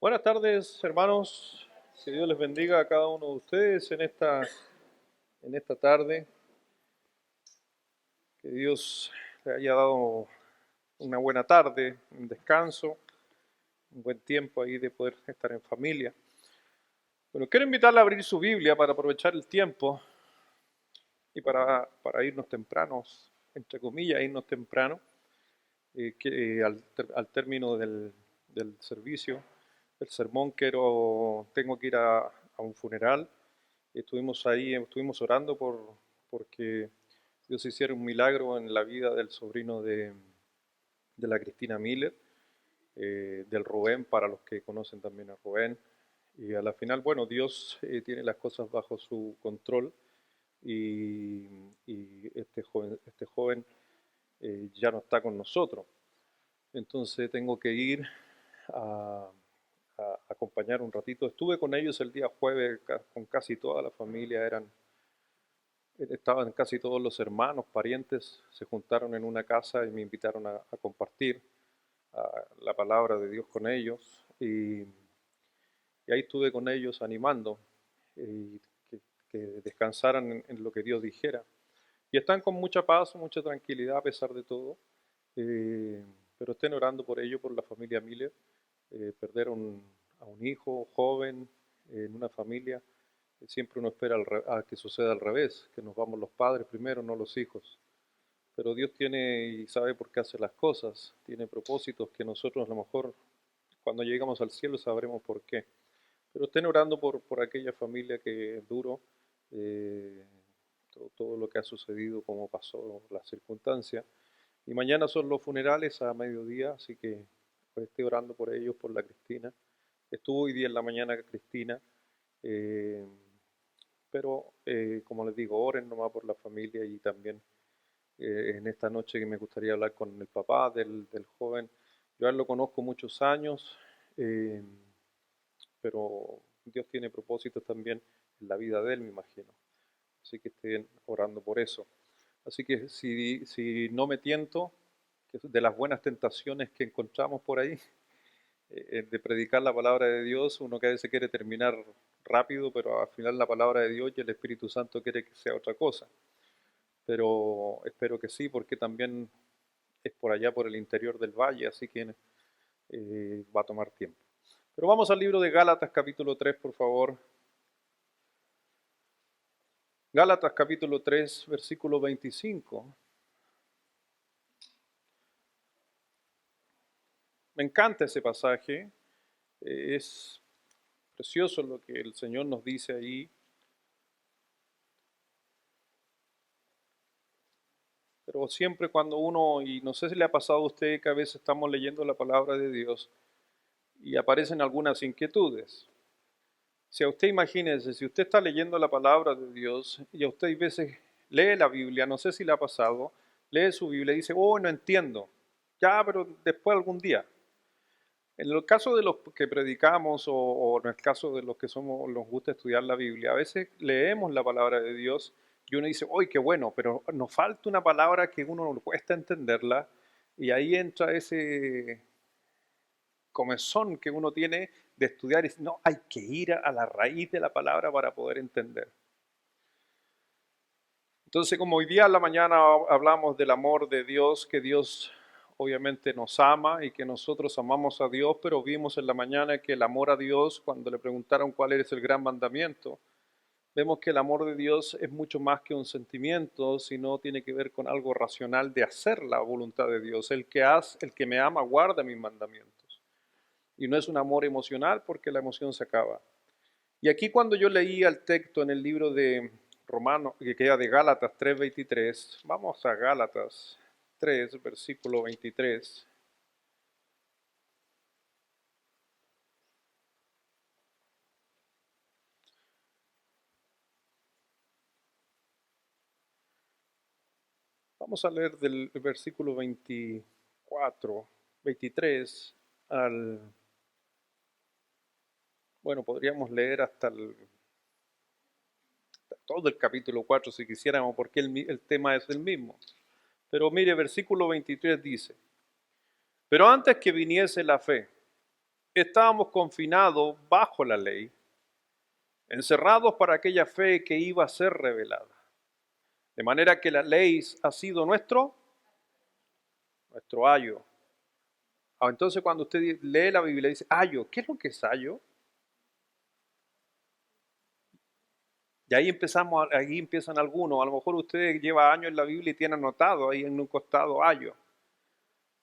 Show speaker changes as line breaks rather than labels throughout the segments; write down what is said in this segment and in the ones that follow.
Buenas tardes, hermanos. Que Dios les bendiga a cada uno de ustedes en esta tarde. Que Dios les haya dado una buena tarde, un descanso, un buen tiempo ahí de poder estar en familia. Bueno, quiero invitarle a abrir su Biblia para aprovechar el tiempo y para irnos tempranos, entre comillas, irnos temprano, al término del servicio, del sermón, tengo que ir a un funeral. Estuvimos ahí, estuvimos orando porque Dios hiciera un milagro en la vida del sobrino de la Cristina Miller, del Rubén, para los que conocen también a Rubén. Y a la final, bueno, Dios tiene las cosas bajo su control y este joven ya no está con nosotros. Entonces tengo que ir a, a acompañar un ratito. Estuve con ellos el día jueves, con casi toda la familia, estaban casi todos los hermanos, parientes, se juntaron en una casa y me invitaron a compartir la palabra de Dios con ellos. Y ahí estuve con ellos animando y que descansaran en lo que Dios dijera. Y están con mucha paz, mucha tranquilidad a pesar de todo. Eh, pero estén orando por ello, por la familia Miller. Perdieron a un hijo joven en una familia. Siempre uno espera a que suceda al revés, que nos vamos los padres primero, no los hijos. Pero Dios tiene y sabe por qué hace las cosas. Tiene propósitos que nosotros a lo mejor cuando llegamos al cielo sabremos por qué. Pero estén orando por aquella familia que es duro, eh, todo lo que ha sucedido, cómo pasó las circunstancias. Y mañana son los funerales a mediodía, así que pues, estoy orando por ellos, por la Cristina. Estuvo hoy día en la mañana Cristina, eh, pero como les digo, oren nomás por la familia y también en esta noche que me gustaría hablar con el papá del joven. Yo a él lo conozco muchos años, eh, pero Dios tiene propósitos también en la vida de él, me imagino. Así que estén orando por eso. Así que si no me tiento, que es de las buenas tentaciones que encontramos por ahí, de predicar la palabra de Dios, uno que a veces quiere terminar rápido, pero al final la palabra de Dios y el Espíritu Santo quiere que sea otra cosa. Pero espero que sí, porque también es por allá, por el interior del valle, así que va a tomar tiempo. Pero vamos al libro de Gálatas capítulo 3, por favor. Gálatas capítulo 3, versículo 25. Me encanta ese pasaje, es precioso lo que el Señor nos dice ahí. Pero siempre cuando uno, y no sé si le ha pasado a usted que a veces estamos leyendo la palabra de Dios y aparecen algunas inquietudes. Si a usted imagínese, si usted está leyendo la palabra de Dios y a usted a veces lee la Biblia, no sé si le ha pasado, lee su Biblia y dice, oh, no entiendo, ya, pero después algún día. En el caso de los que predicamos o en el caso de los que nos gusta estudiar la Biblia, a veces leemos la palabra de Dios y uno dice, ¡ay, qué bueno! Pero nos falta una palabra que uno le cuesta entenderla y ahí entra ese comezón que uno tiene de estudiar y dice, no, hay que ir a la raíz de la palabra para poder entender. Entonces, como hoy día en la mañana hablamos del amor de Dios, que Dios obviamente nos ama y que nosotros amamos a Dios, pero vimos en la mañana que el amor a Dios, cuando le preguntaron cuál es el gran mandamiento, vemos que el amor de Dios es mucho más que un sentimiento, sino tiene que ver con algo racional de hacer la voluntad de Dios. El que me ama guarda mis mandamientos. Y no es un amor emocional porque la emoción se acaba. Y aquí cuando yo leía el texto en el libro de Romanos, que queda de Gálatas 3:23, vamos a Gálatas 3, versículo 23. Vamos a leer del versículo 24, 23 al... Bueno, podríamos leer hasta todo el capítulo 4 si quisiéramos, porque el tema es el mismo. Pero mire, versículo 23 dice, pero antes que viniese la fe, estábamos confinados bajo la ley, encerrados para aquella fe que iba a ser revelada. De manera que la ley ha sido nuestro ayo. Entonces cuando usted lee la Biblia dice, ayo, ¿qué es lo que es ayo? Y ahí empiezan algunos. A lo mejor usted lleva años en la Biblia y tiene anotado ahí en un costado ayo.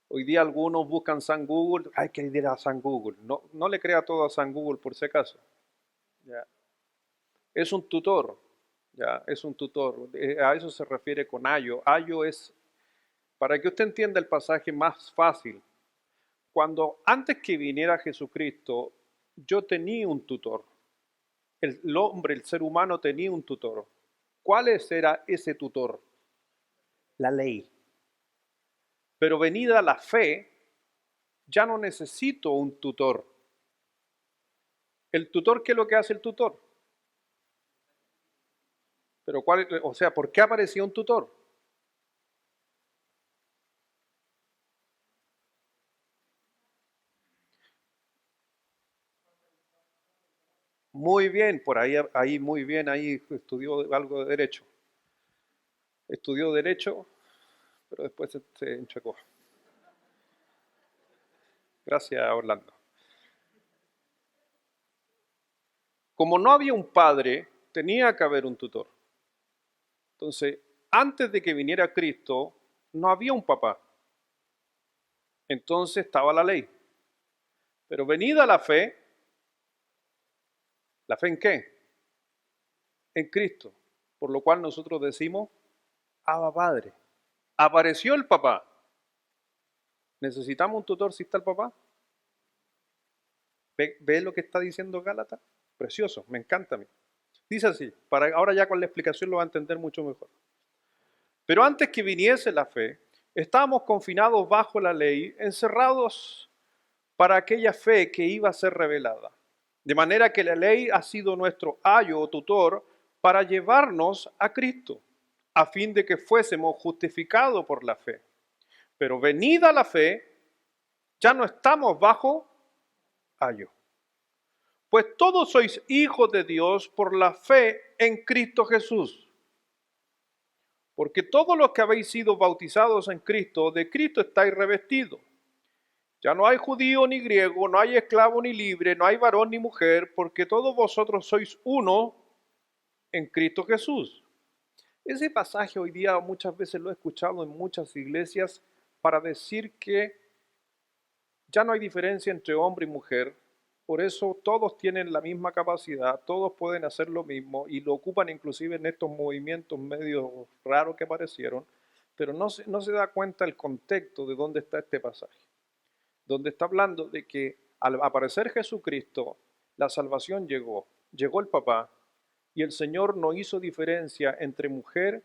Hoy día algunos buscan San Google, hay que ir a San Google. No, no le crea todo a San Google por si acaso. ¿Ya? Es un tutor, ya, es un tutor. A eso se refiere con ayo. Ayo es, para que usted entienda el pasaje más fácil, cuando antes que viniera Jesucristo, yo tenía un tutor. El hombre, el ser humano tenía un tutor. ¿Cuál era ese tutor? La ley. Pero venida la fe, ya no necesito un tutor. ¿El tutor qué es lo que hace el tutor? Pero ¿por qué aparecía un tutor? Muy bien, por ahí muy bien, ahí estudió algo de derecho. Estudió derecho, pero después se enchecó. Gracias, Orlando. Como no había un padre, tenía que haber un tutor. Entonces, antes de que viniera Cristo, no había un papá. Entonces estaba la ley. Pero venida ¿la fe en qué? En Cristo. Por lo cual nosotros decimos, Abba Padre. Apareció el papá. ¿Necesitamos un tutor si está el papá? ¿Ve lo que está diciendo Gálatas? Precioso, me encanta a mí. Dice así, ahora ya con la explicación lo va a entender mucho mejor. Pero antes que viniese la fe, estábamos confinados bajo la ley, encerrados para aquella fe que iba a ser revelada. De manera que la ley ha sido nuestro ayo o tutor para llevarnos a Cristo, a fin de que fuésemos justificados por la fe. Pero venida la fe, ya no estamos bajo ayo. Pues todos sois hijos de Dios por la fe en Cristo Jesús. Porque todos los que habéis sido bautizados en Cristo, de Cristo estáis revestidos. Ya no hay judío ni griego, no hay esclavo ni libre, no hay varón ni mujer, porque todos vosotros sois uno en Cristo Jesús. Ese pasaje hoy día muchas veces lo he escuchado en muchas iglesias para decir que ya no hay diferencia entre hombre y mujer, por eso todos tienen la misma capacidad, todos pueden hacer lo mismo y lo ocupan inclusive en estos movimientos medio raros que aparecieron, pero no se da cuenta el contexto de dónde está este pasaje, donde está hablando de que al aparecer Jesucristo, la salvación llegó el papá y el Señor no hizo diferencia entre mujer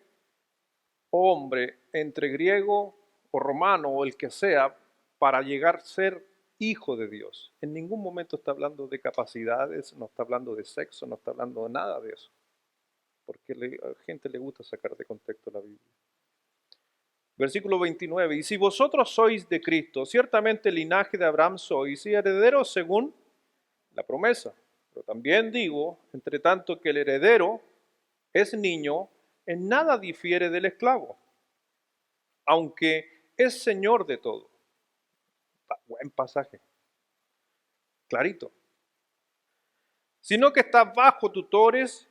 o hombre, entre griego o romano o el que sea, para llegar a ser hijo de Dios. En ningún momento está hablando de capacidades, no está hablando de sexo, no está hablando de nada de eso. Porque a la gente le gusta sacar de contexto la Biblia. Versículo 29. Y si vosotros sois de Cristo, ciertamente el linaje de Abraham sois y herederos según la promesa. Pero también digo, entre tanto que el heredero es niño, en nada difiere del esclavo, aunque es señor de todo. Buen pasaje. Clarito. Sino que está bajo tutores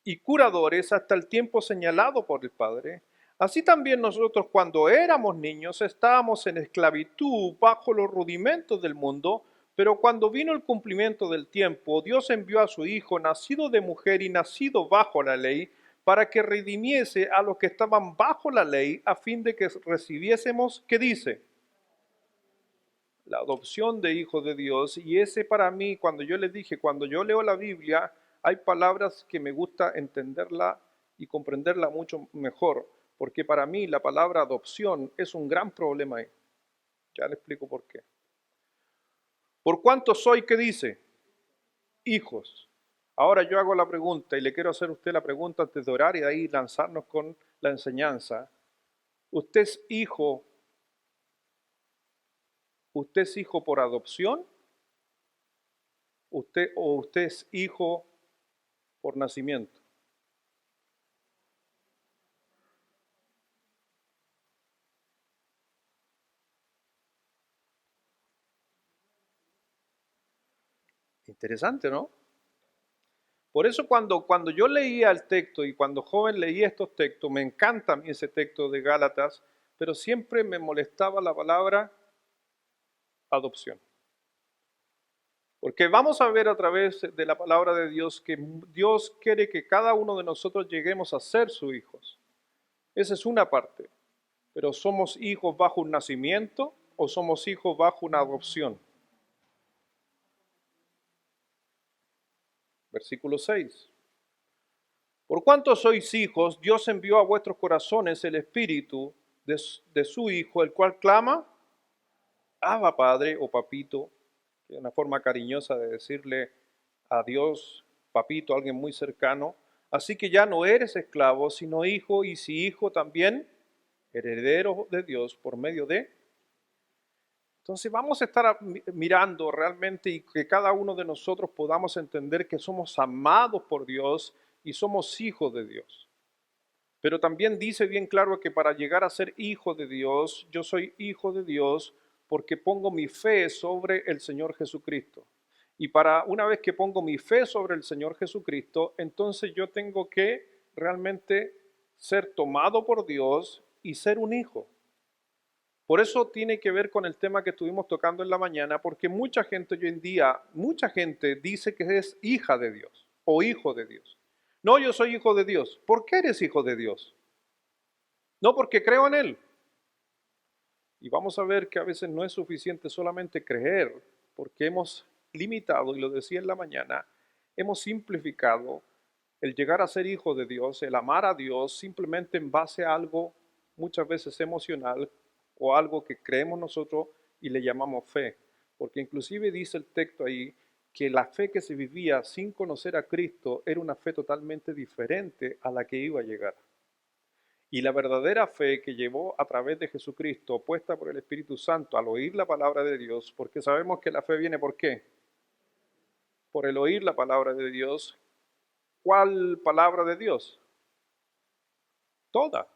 y curadores hasta el tiempo señalado por el Padre. Así también nosotros cuando éramos niños estábamos en esclavitud bajo los rudimentos del mundo, pero cuando vino el cumplimiento del tiempo, Dios envió a su Hijo, nacido de mujer y nacido bajo la ley, para que redimiese a los que estaban bajo la ley, a fin de que recibiésemos, ¿qué dice? La adopción de hijos de Dios. Y ese para mí, cuando yo les dije, cuando yo leo la Biblia, hay palabras que me gusta entenderla y comprenderla mucho mejor, porque para mí la palabra adopción es un gran problema ahí. Ya le explico por qué. ¿Por cuánto soy? ¿Qué dice? Hijos. Ahora yo hago la pregunta y le quiero hacer a usted la pregunta antes de orar y de ahí lanzarnos con la enseñanza. ¿Usted es hijo? ¿Usted es hijo por adopción ¿Usted es hijo por nacimiento? Interesante, ¿no? Por eso cuando yo leía el texto y cuando joven leía estos textos, me encanta a mí ese texto de Gálatas, pero siempre me molestaba la palabra adopción. Porque vamos a ver a través de la palabra de Dios que Dios quiere que cada uno de nosotros lleguemos a ser sus hijos. Esa es una parte. Pero ¿somos hijos bajo un nacimiento o somos hijos bajo una adopción? Versículo 6. Por cuanto sois hijos, Dios envió a vuestros corazones el espíritu de su Hijo, el cual clama, Abba Padre o Papito, que es una forma cariñosa de decirle a Dios, Papito, alguien muy cercano. Así que ya no eres esclavo, sino hijo, y si hijo también, heredero de Dios por medio de. Entonces vamos a estar mirando realmente y que cada uno de nosotros podamos entender que somos amados por Dios y somos hijos de Dios. Pero también dice bien claro que para llegar a ser hijo de Dios, yo soy hijo de Dios porque pongo mi fe sobre el Señor Jesucristo. Y para una vez que pongo mi fe sobre el Señor Jesucristo, entonces yo tengo que realmente ser tomado por Dios y ser un hijo. Por eso tiene que ver con el tema que estuvimos tocando en la mañana, porque mucha gente hoy en día, mucha gente dice que es hija de Dios o hijo de Dios. No, yo soy hijo de Dios. ¿Por qué eres hijo de Dios? No, porque creo en Él. Y vamos a ver que a veces no es suficiente solamente creer, porque hemos limitado, y lo decía en la mañana, hemos simplificado el llegar a ser hijo de Dios, el amar a Dios simplemente en base a algo muchas veces emocional o algo que creemos nosotros y le llamamos fe. Porque inclusive dice el texto ahí que la fe que se vivía sin conocer a Cristo era una fe totalmente diferente a la que iba a llegar. Y la verdadera fe que llevó a través de Jesucristo, puesta por el Espíritu Santo al oír la palabra de Dios, porque sabemos que la fe viene ¿por qué? Por el oír la palabra de Dios. ¿Cuál palabra de Dios? Toda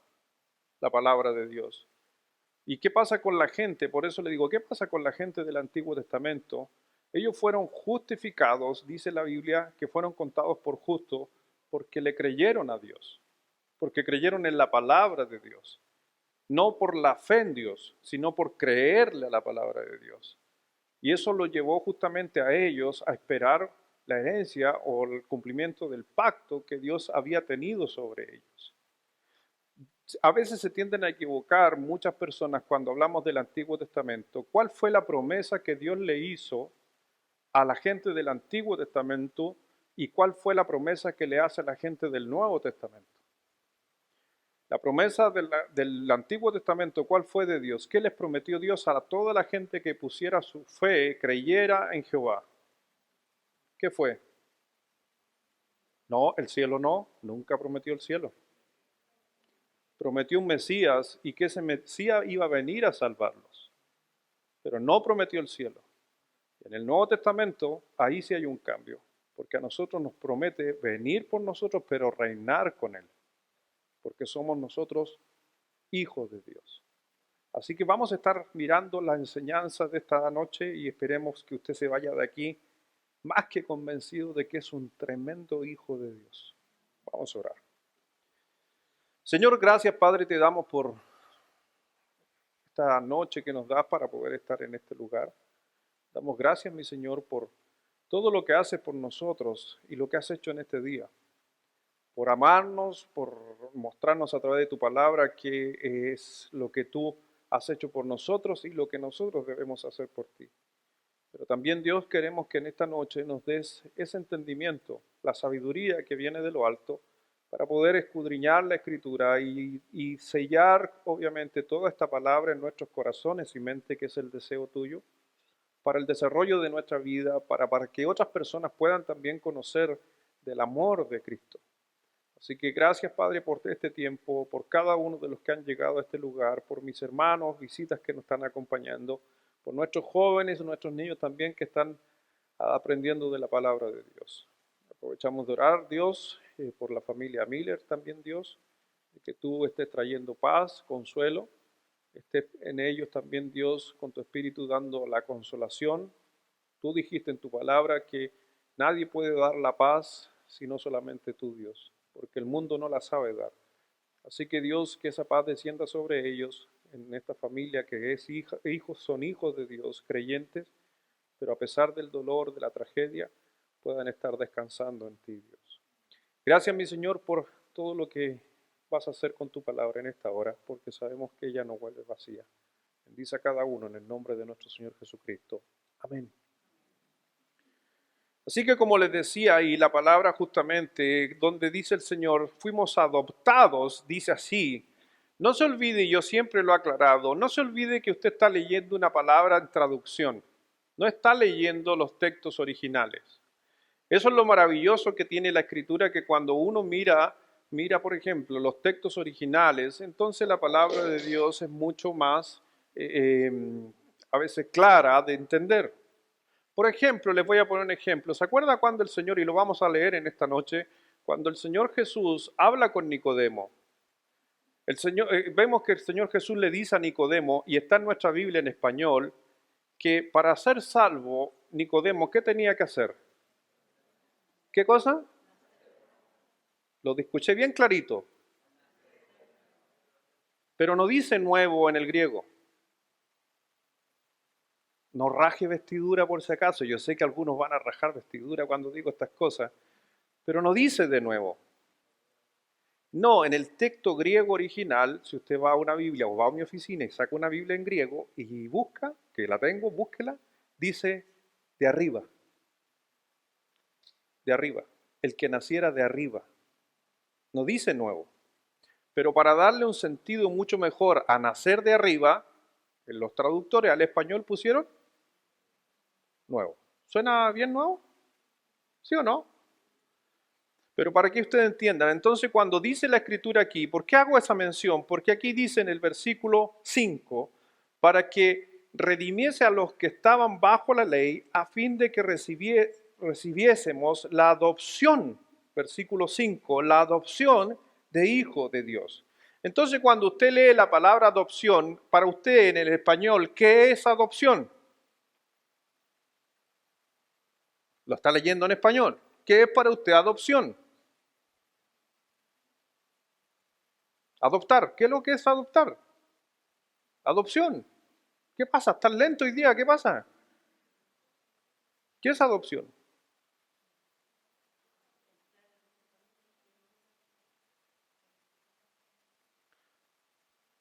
la palabra de Dios. ¿Y qué pasa con la gente? Por eso le digo, ¿qué pasa con la gente del Antiguo Testamento? Ellos fueron justificados, dice la Biblia, que fueron contados por justos porque le creyeron a Dios, porque creyeron en la palabra de Dios. No por la fe en Dios, sino por creerle a la palabra de Dios. Y eso lo llevó justamente a ellos a esperar la herencia o el cumplimiento del pacto que Dios había tenido sobre ellos. A veces se tienden a equivocar muchas personas cuando hablamos del Antiguo Testamento. ¿Cuál fue la promesa que Dios le hizo a la gente del Antiguo Testamento y cuál fue la promesa que le hace a la gente del Nuevo Testamento? La promesa del Antiguo Testamento, ¿cuál fue de Dios? ¿Qué les prometió Dios a toda la gente que pusiera su fe, creyera en Jehová? ¿Qué fue? No, el cielo no, nunca prometió el cielo. Prometió un Mesías y que ese Mesías iba a venir a salvarlos, pero no prometió el cielo. En el Nuevo Testamento, ahí sí hay un cambio, porque a nosotros nos promete venir por nosotros, pero reinar con Él, porque somos nosotros hijos de Dios. Así que vamos a estar mirando las enseñanzas de esta noche y esperemos que usted se vaya de aquí más que convencido de que es un tremendo hijo de Dios. Vamos a orar. Señor, gracias Padre te damos por esta noche que nos das para poder estar en este lugar. Damos gracias, mi Señor, por todo lo que haces por nosotros y lo que has hecho en este día. Por amarnos, por mostrarnos a través de tu palabra qué es lo que tú has hecho por nosotros y lo que nosotros debemos hacer por ti. Pero también Dios queremos que en esta noche nos des ese entendimiento, la sabiduría que viene de lo alto, para poder escudriñar la escritura y sellar obviamente toda esta palabra en nuestros corazones y mente, que es el deseo tuyo, para el desarrollo de nuestra vida, para que otras personas puedan también conocer del amor de Cristo. Así que gracias, Padre, por este tiempo, por cada uno de los que han llegado a este lugar, por mis hermanos, visitas que nos están acompañando, por nuestros jóvenes, nuestros niños también que están aprendiendo de la palabra de Dios. Aprovechamos de orar, Dios, por la familia Miller también, Dios, de que tú estés trayendo paz, consuelo, estés en ellos también, Dios, con tu espíritu dando la consolación. Tú dijiste en tu palabra que nadie puede dar la paz sino solamente tú, Dios, porque el mundo no la sabe dar. Así que Dios, que esa paz descienda sobre ellos, en esta familia que es hijos, son hijos de Dios, creyentes, pero a pesar del dolor, de la tragedia, puedan estar descansando en ti, Dios. Gracias, mi Señor, por todo lo que vas a hacer con tu palabra en esta hora, porque sabemos que ella no vuelve vacía. Bendice a cada uno en el nombre de nuestro Señor Jesucristo. Amén. Así que como les decía ahí, la palabra justamente donde dice el Señor, fuimos adoptados, dice así. No se olvide, yo siempre lo he aclarado, no se olvide que usted está leyendo una palabra en traducción, no está leyendo los textos originales. Eso es lo maravilloso que tiene la escritura, que cuando uno mira por ejemplo, los textos originales, entonces la palabra de Dios es mucho más, a veces clara de entender. Por ejemplo, les voy a poner un ejemplo. ¿Se acuerda cuando el Señor, y lo vamos a leer en esta noche, cuando el Señor Jesús habla con Nicodemo? Vemos que el Señor Jesús le dice a Nicodemo, y está en nuestra Biblia en español, que para ser salvo, Nicodemo, ¿qué tenía que hacer? ¿Qué cosa? Lo escuché bien clarito. Pero no dice nuevo en el griego. No raje vestidura por si acaso. Yo sé que algunos van a rajar vestidura cuando digo estas cosas, pero no dice de nuevo. No, en el texto griego original, si usted va a una Biblia o va a mi oficina y saca una Biblia en griego y busca, que la tengo, búsquela, dice de arriba. De arriba. El que naciera de arriba. No dice nuevo. Pero para darle un sentido mucho mejor a nacer de arriba, en los traductores al español pusieron nuevo. ¿Suena bien nuevo? ¿Sí o no? Pero para que ustedes entiendan, entonces cuando dice la escritura aquí, ¿por qué hago esa mención? Porque aquí dice en el versículo 5, para que redimiese a los que estaban bajo la ley, a fin de que recibiésemos la adopción, versículo 5, la adopción de hijo de Dios. Entonces cuando usted lee la palabra adopción, para usted en el español, ¿qué es adopción? Lo está leyendo en español. ¿Qué es para usted adopción? Adoptar. ¿Qué es lo que es adoptar? Adopción. ¿Qué pasa? ¿Estás lento hoy día? ¿Qué pasa? ¿Qué es adopción?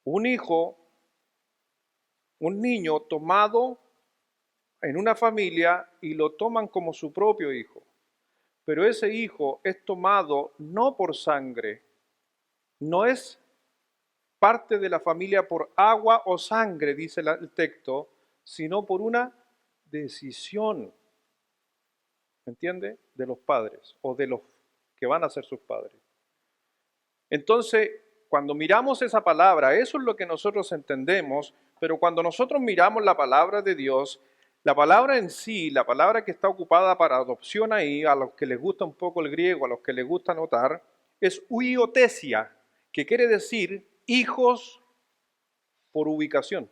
Un hijo, un niño tomado en una familia y lo toman como su propio hijo. Pero ese hijo es tomado no por sangre, no es parte de la familia por agua o sangre, dice el texto, sino por una decisión, ¿me entiende? De los padres o de los que van a ser sus padres. Entonces, cuando miramos esa palabra, eso es lo que nosotros entendemos, pero cuando nosotros miramos la palabra de Dios, la palabra en sí, la palabra que está ocupada para adopción ahí, a los que les gusta un poco el griego, a los que les gusta anotar, es huiotesia, que quiere decir hijos por ubicación.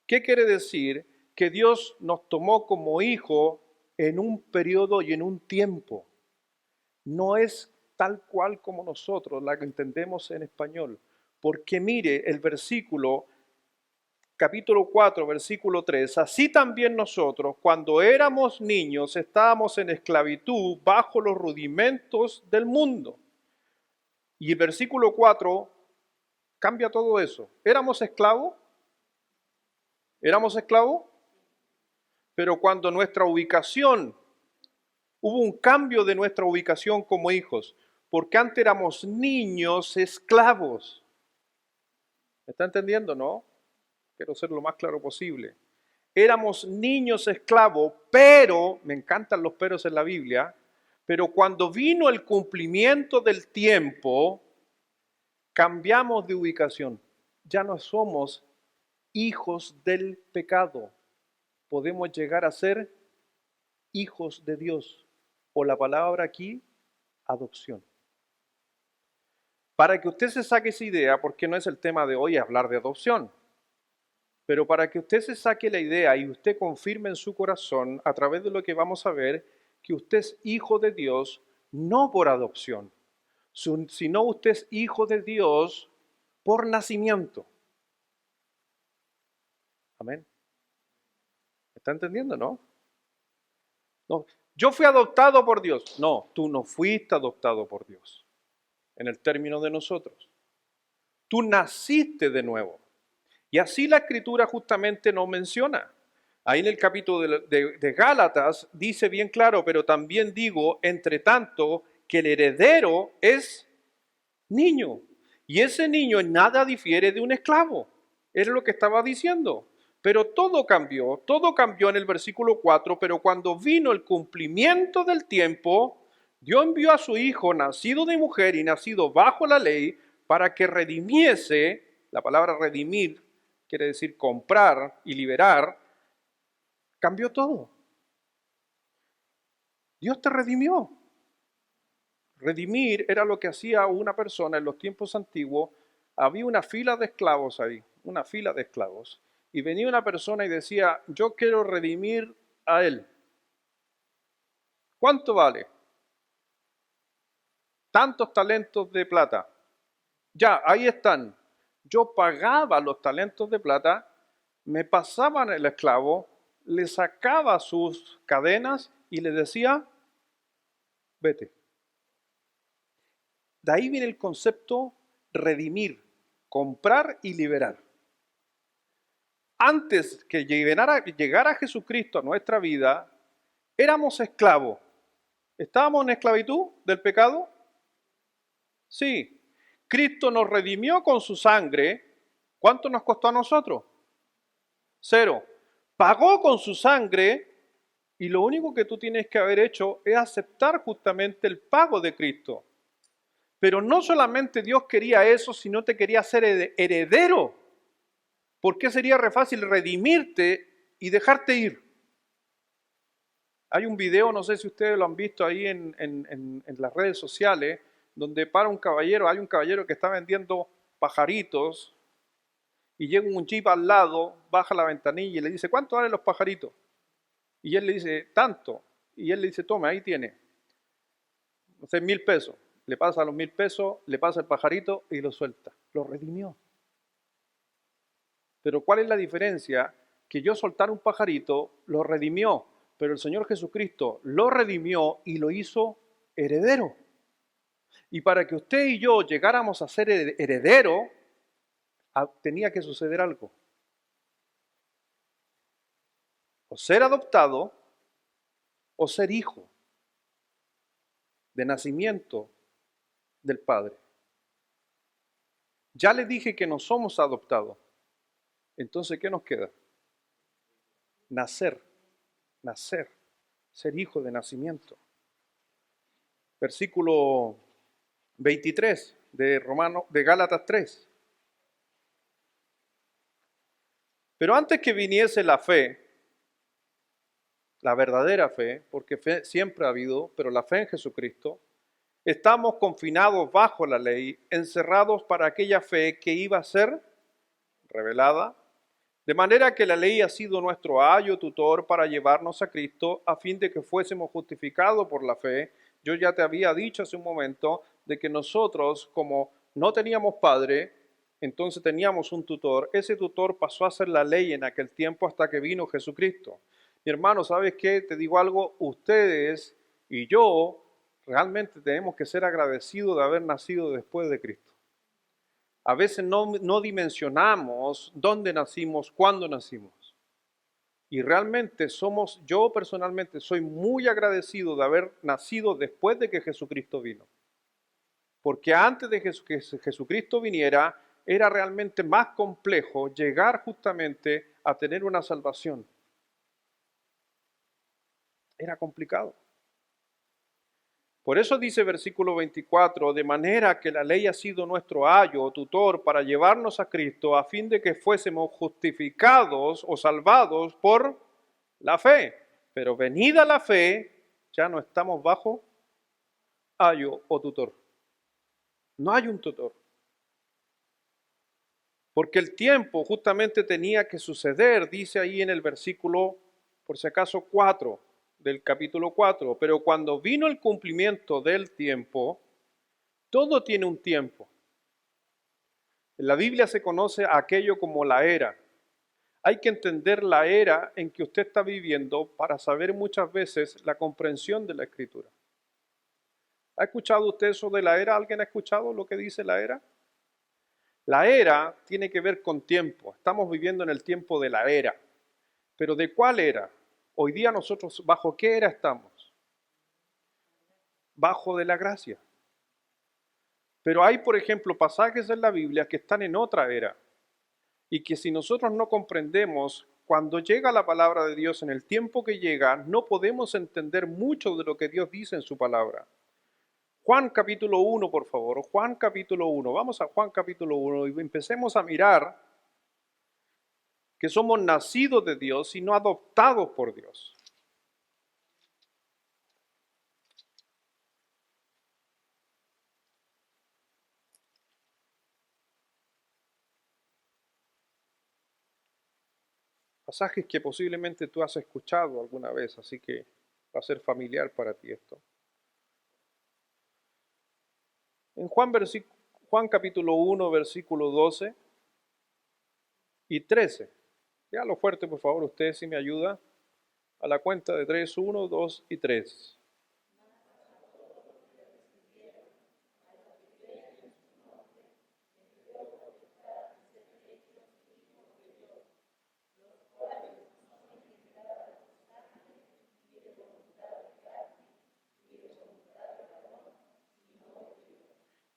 ¿Qué quiere decir? Que Dios nos tomó como hijo en un periodo y en un tiempo. No es tal cual como nosotros la que entendemos en español. Porque mire el versículo, capítulo 4, versículo 3, así también nosotros, cuando éramos niños, estábamos en esclavitud bajo los rudimentos del mundo. Y el versículo 4 cambia todo eso. ¿Éramos esclavos? ¿Éramos esclavos? Pero cuando nuestra ubicación, hubo un cambio de nuestra ubicación como hijos, porque antes éramos niños esclavos. ¿Me está entendiendo, no? Quiero ser lo más claro posible. Éramos niños esclavos, pero, me encantan los peros en la Biblia, pero cuando vino el cumplimiento del tiempo, cambiamos de ubicación. Ya no somos hijos del pecado. Podemos llegar a ser hijos de Dios, o la palabra aquí, adopción. Para que usted se saque esa idea, porque no es el tema de hoy hablar de adopción, pero para que usted se saque la idea y usted confirme en su corazón, a través de lo que vamos a ver, que usted es hijo de Dios, no por adopción, sino usted es hijo de Dios por nacimiento. Amén. ¿Está entendiendo, no? No, yo fui adoptado por Dios. No, tú no fuiste adoptado por Dios, en el término de nosotros. Tú naciste de nuevo. Y así la Escritura justamente nos menciona. Ahí en el capítulo de Gálatas dice bien claro, pero también digo, entre tanto, que el heredero es niño. Y ese niño en nada difiere de un esclavo. Es lo que estaba diciendo. Pero todo cambió en el versículo 4, pero cuando vino el cumplimiento del tiempo, Dios envió a su Hijo, nacido de mujer y nacido bajo la ley, para que redimiese, la palabra redimir quiere decir comprar y liberar, cambió todo. Dios te redimió. Redimir era lo que hacía una persona en los tiempos antiguos. Había una fila de esclavos ahí, una fila de esclavos. Y venía una persona y decía, yo quiero redimir a él. ¿Cuánto vale? Tantos talentos de plata. Ya, ahí están. Yo pagaba los talentos de plata, me pasaban el esclavo, le sacaba sus cadenas y le decía, vete. De ahí viene el concepto redimir, comprar y liberar. Antes que llegara Jesucristo a nuestra vida, éramos esclavos. ¿Estábamos en esclavitud del pecado? Sí. Cristo nos redimió con su sangre. ¿Cuánto nos costó a nosotros? 0. Pagó con su sangre y lo único que tú tienes que haber hecho es aceptar justamente el pago de Cristo. Pero no solamente Dios quería eso, sino te quería hacer heredero. ¿Por qué sería re fácil redimirte y dejarte ir? Hay un video, no sé si ustedes lo han visto ahí en las redes sociales, donde para un caballero, hay un caballero que está vendiendo pajaritos y llega un jeep al lado, baja la ventanilla y le dice, ¿cuánto valen los pajaritos? Y él le dice, tanto. Y él le dice, tome, ahí tiene. No sé, 1,000 pesos. Le pasa los 1,000 pesos, le pasa el pajarito y lo suelta. Lo redimió. Pero ¿cuál es la diferencia? Que yo soltar un pajarito lo redimió, pero el Señor Jesucristo lo redimió y lo hizo heredero. Y para que usted y yo llegáramos a ser heredero, tenía que suceder algo. O ser adoptado o ser hijo de nacimiento del Padre. Ya le dije que no somos adoptados. Entonces, ¿qué nos queda? Nacer, ser hijo de nacimiento. Versículo 23 de Gálatas 3. Pero antes que viniese la fe, la verdadera fe, porque fe siempre ha habido, pero la fe en Jesucristo, estamos confinados bajo la ley, encerrados para aquella fe que iba a ser revelada, de manera que la ley ha sido nuestro ayo tutor para llevarnos a Cristo a fin de que fuésemos justificados por la fe. Yo ya te había dicho hace un momento de que nosotros, como no teníamos padre, entonces teníamos un tutor. Ese tutor pasó a ser la ley en aquel tiempo hasta que vino Jesucristo. Mi hermano, ¿sabes qué? Te digo algo, ustedes y yo realmente tenemos que ser agradecidos de haber nacido después de Cristo. A veces no dimensionamos dónde nacimos, cuándo nacimos. Y realmente yo personalmente soy muy agradecido de haber nacido después de que Jesucristo vino. Porque antes de que Jesucristo viniera, era realmente más complejo llegar justamente a tener una salvación. Era complicado. Por eso dice versículo 24, de manera que la ley ha sido nuestro ayo o tutor para llevarnos a Cristo a fin de que fuésemos justificados o salvados por la fe. Pero venida la fe, ya no estamos bajo ayo o tutor. No hay un tutor. Porque el tiempo justamente tenía que suceder, dice ahí en el versículo, por si acaso, 4 del capítulo 4. Pero cuando vino el cumplimiento del tiempo, todo tiene un tiempo. En la Biblia se conoce a aquello como la era. Hay que entender la era en que usted está viviendo para saber muchas veces la comprensión de la Escritura. ¿Ha escuchado usted eso de la era? ¿Alguien ha escuchado lo que dice la era? La era tiene que ver con tiempo. Estamos viviendo en el tiempo de la era. ¿Pero de cuál era? Hoy día nosotros, ¿bajo qué era estamos? Bajo de la gracia. Pero hay, por ejemplo, pasajes en la Biblia que están en otra era. Y que si nosotros no comprendemos, cuando llega la palabra de Dios en el tiempo que llega, no podemos entender mucho de lo que Dios dice en su palabra. Juan capítulo 1, por favor. Juan capítulo 1. Vamos a Juan capítulo 1 y empecemos a mirar que somos nacidos de Dios y no adoptados por Dios. Pasajes que posiblemente tú has escuchado alguna vez, así que va a ser familiar para ti esto. En Juan capítulo 1, versículo 12 y 13. Léalo fuerte, por favor, usted si me ayuda. A la cuenta de 3, 1, 2 y 3.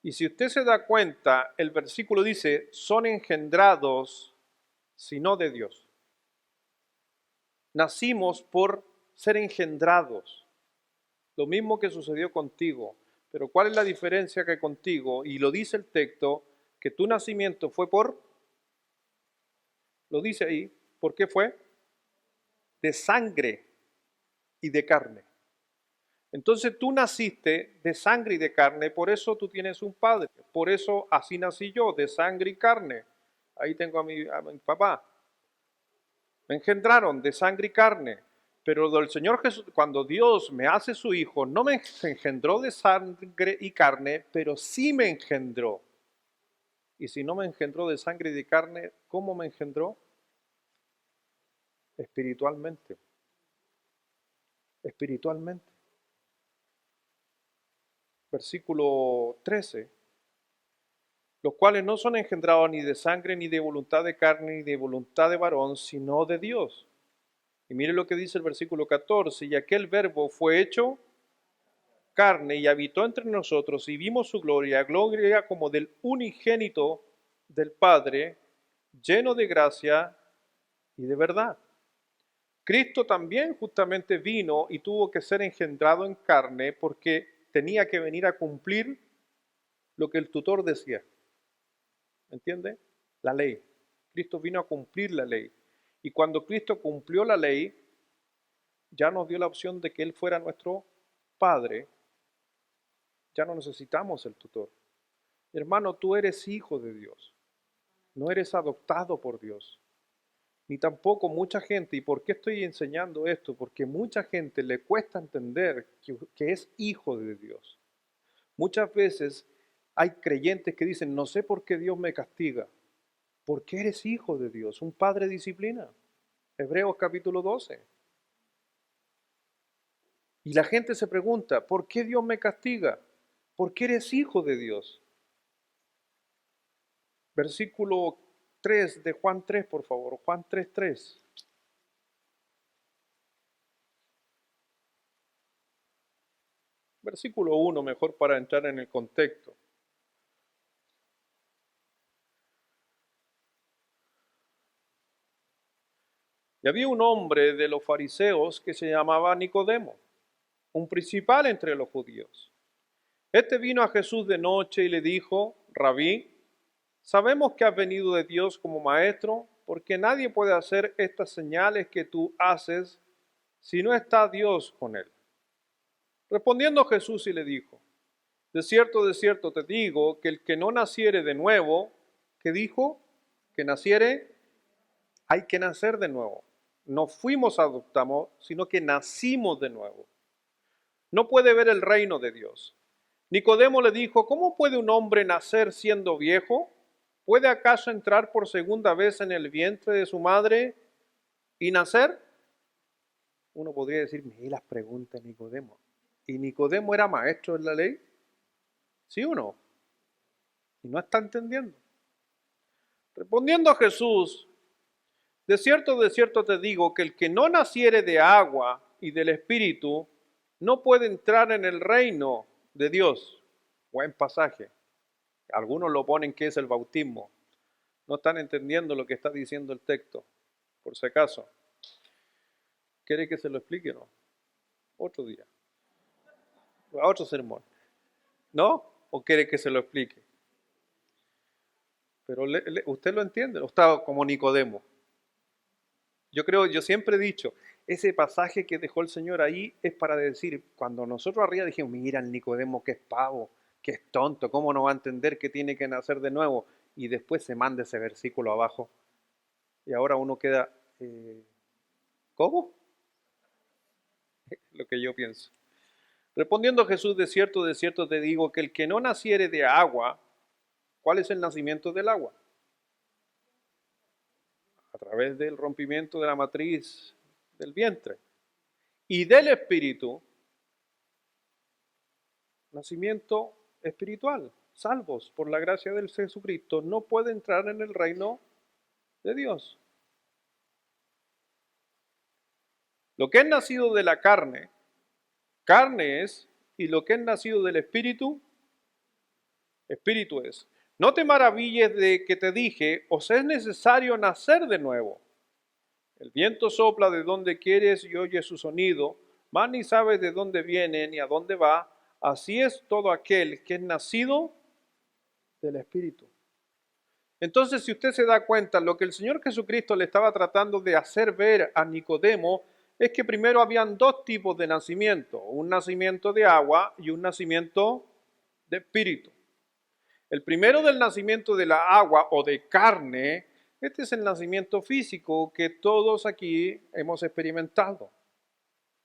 Y si usted se da cuenta, el versículo dice, son engendrados, sino de Dios. Nacimos por ser engendrados. Lo mismo que sucedió contigo. Pero ¿cuál es la diferencia que contigo? Y lo dice el texto, que tu nacimiento fue lo dice ahí, ¿por qué fue? De sangre y de carne. Entonces tú naciste de sangre y de carne, por eso tú tienes un padre. Por eso así nací yo, de sangre y carne. Ahí tengo a mi papá. Me engendraron de sangre y carne. Pero del Señor Jesús, cuando Dios me hace su hijo, no me engendró de sangre y carne, pero sí me engendró. Y si no me engendró de sangre y de carne, ¿cómo me engendró? Espiritualmente. Espiritualmente. Versículo 13. Los cuales no son engendrados ni de sangre, ni de voluntad de carne, ni de voluntad de varón, sino de Dios. Y mire lo que dice el versículo 14, y aquel verbo fue hecho carne y habitó entre nosotros y vimos su gloria, gloria como del unigénito del Padre, lleno de gracia y de verdad. Cristo también justamente vino y tuvo que ser engendrado en carne porque tenía que venir a cumplir lo que el tutor decía. ¿Entiende? La ley. Cristo vino a cumplir la ley. Y cuando Cristo cumplió la ley, ya nos dio la opción de que Él fuera nuestro Padre. Ya no necesitamos el tutor. Hermano, tú eres hijo de Dios. No eres adoptado por Dios. Ni tampoco mucha gente. ¿Y por qué estoy enseñando esto? Porque mucha gente le cuesta entender que es hijo de Dios. Muchas veces hay creyentes que dicen, no sé por qué Dios me castiga. Porque eres hijo de Dios. Un padre disciplina. Hebreos capítulo 12. Y la gente se pregunta, ¿por qué Dios me castiga? Porque eres hijo de Dios. Versículo 3 de Juan 3, por favor. Juan 3, 3. Versículo 1, mejor para entrar en el contexto. Y había un hombre de los fariseos que se llamaba Nicodemo, un principal entre los judíos. Este vino a Jesús de noche y le dijo, Rabí, sabemos que has venido de Dios como maestro, porque nadie puede hacer estas señales que tú haces si no está Dios con él? Respondiendo Jesús y le dijo, de cierto te digo que el que no naciere de nuevo, ¿qué dijo? Que naciere, hay que nacer de nuevo. No fuimos adoptados, sino que nacimos de nuevo. No puede ver el reino de Dios. Nicodemo le dijo, ¿cómo puede un hombre nacer siendo viejo? ¿Puede acaso entrar por segunda vez en el vientre de su madre y nacer? Uno podría decir, mira las preguntas de Nicodemo. ¿Y Nicodemo era maestro en la ley? ¿Sí o no? Y no está entendiendo. Respondiendo a Jesús, de cierto te digo que el que no naciere de agua y del Espíritu no puede entrar en el reino de Dios. Buen pasaje. Algunos lo ponen que es el bautismo. No están entendiendo lo que está diciendo el texto. Por si acaso. ¿Quiere que se lo explique o no? Otro día. A otro sermón. ¿No? ¿O quiere que se lo explique? Pero usted lo entiende. O está como Nicodemo. Yo siempre he dicho, ese pasaje que dejó el Señor ahí es para decir, cuando nosotros arriba dijimos, mira el Nicodemo que es pavo, que es tonto, ¿cómo no va a entender que tiene que nacer de nuevo? Y después se manda ese versículo abajo. Y ahora uno queda, ¿cómo? Lo que yo pienso. Respondiendo Jesús, de cierto te digo que el que no naciere de agua, ¿cuál es el nacimiento del agua? A través del rompimiento de la matriz del vientre. Y del Espíritu, nacimiento espiritual, salvos por la gracia del Jesucristo, no puede entrar en el reino de Dios. Lo que es nacido de la carne, carne es, y lo que es nacido del Espíritu, espíritu es. No te maravilles de que te dije, os es necesario nacer de nuevo. El viento sopla de donde quieres y oye su sonido, mas ni sabes de dónde viene ni a dónde va. Así es todo aquel que es nacido del Espíritu. Entonces, si usted se da cuenta, lo que el Señor Jesucristo le estaba tratando de hacer ver a Nicodemo es que primero habían dos tipos de nacimiento, un nacimiento de agua y un nacimiento de espíritu. El primero del nacimiento de la agua o de carne, este es el nacimiento físico que todos aquí hemos experimentado.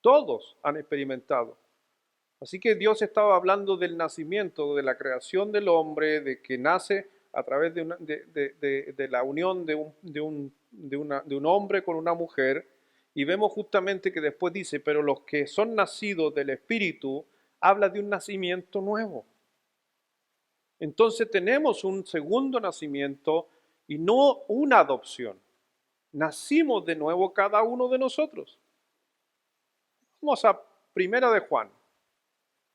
Todos han experimentado. Así que Dios estaba hablando del nacimiento, de la creación del hombre, de que nace a través de la unión de un hombre con una mujer. Y vemos justamente que después dice, pero los que son nacidos del Espíritu, habla de un nacimiento nuevo. Entonces tenemos un segundo nacimiento y no una adopción. Nacimos de nuevo cada uno de nosotros. Vamos a Primera de Juan,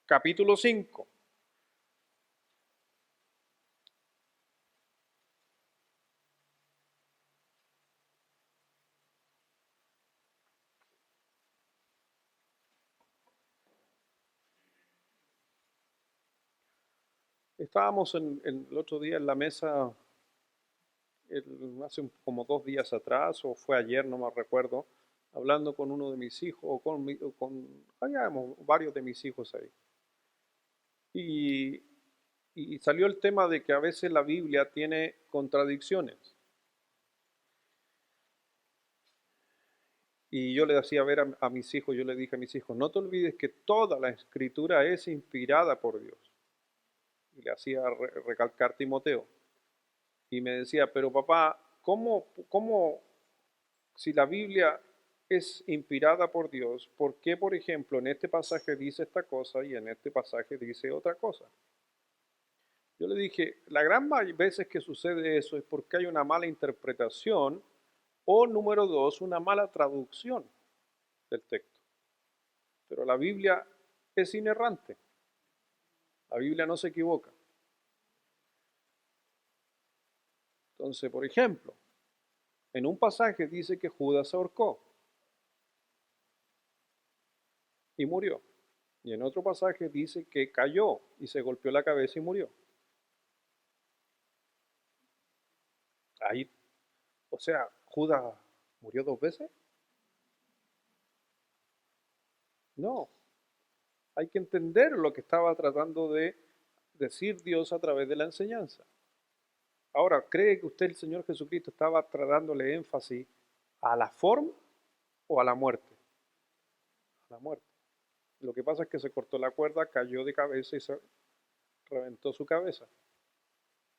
capítulo 5. Estábamos el otro día en la mesa, hace como 2 días atrás, o fue ayer, no me recuerdo, hablando con uno de mis hijos, habíamos varios de mis hijos ahí. Y salió el tema de que a veces la Biblia tiene contradicciones. Y yo le hacía ver a mis hijos, yo le dije a mis hijos, no te olvides que toda la escritura es inspirada por Dios. Y le hacía recalcar Timoteo. Y me decía, pero papá, ¿cómo si la Biblia es inspirada por Dios, por qué, por ejemplo, en este pasaje dice esta cosa y en este pasaje dice otra cosa? Yo le dije, la gran mayoría de veces que sucede eso es porque hay una mala interpretación o, número dos, una mala traducción del texto. Pero la Biblia es inerrante. La Biblia no se equivoca. Entonces, por ejemplo, en un pasaje dice que Judas se ahorcó y murió. Y en otro pasaje dice que cayó y se golpeó la cabeza y murió. Ahí, o sea, Judas murió 2 veces. No, hay que entender lo que estaba tratando de decir Dios a través de la enseñanza. Ahora, ¿cree que usted, el Señor Jesucristo, estaba tratándole énfasis a la forma o a la muerte? A la muerte. Lo que pasa es que se cortó la cuerda, cayó de cabeza y se reventó su cabeza.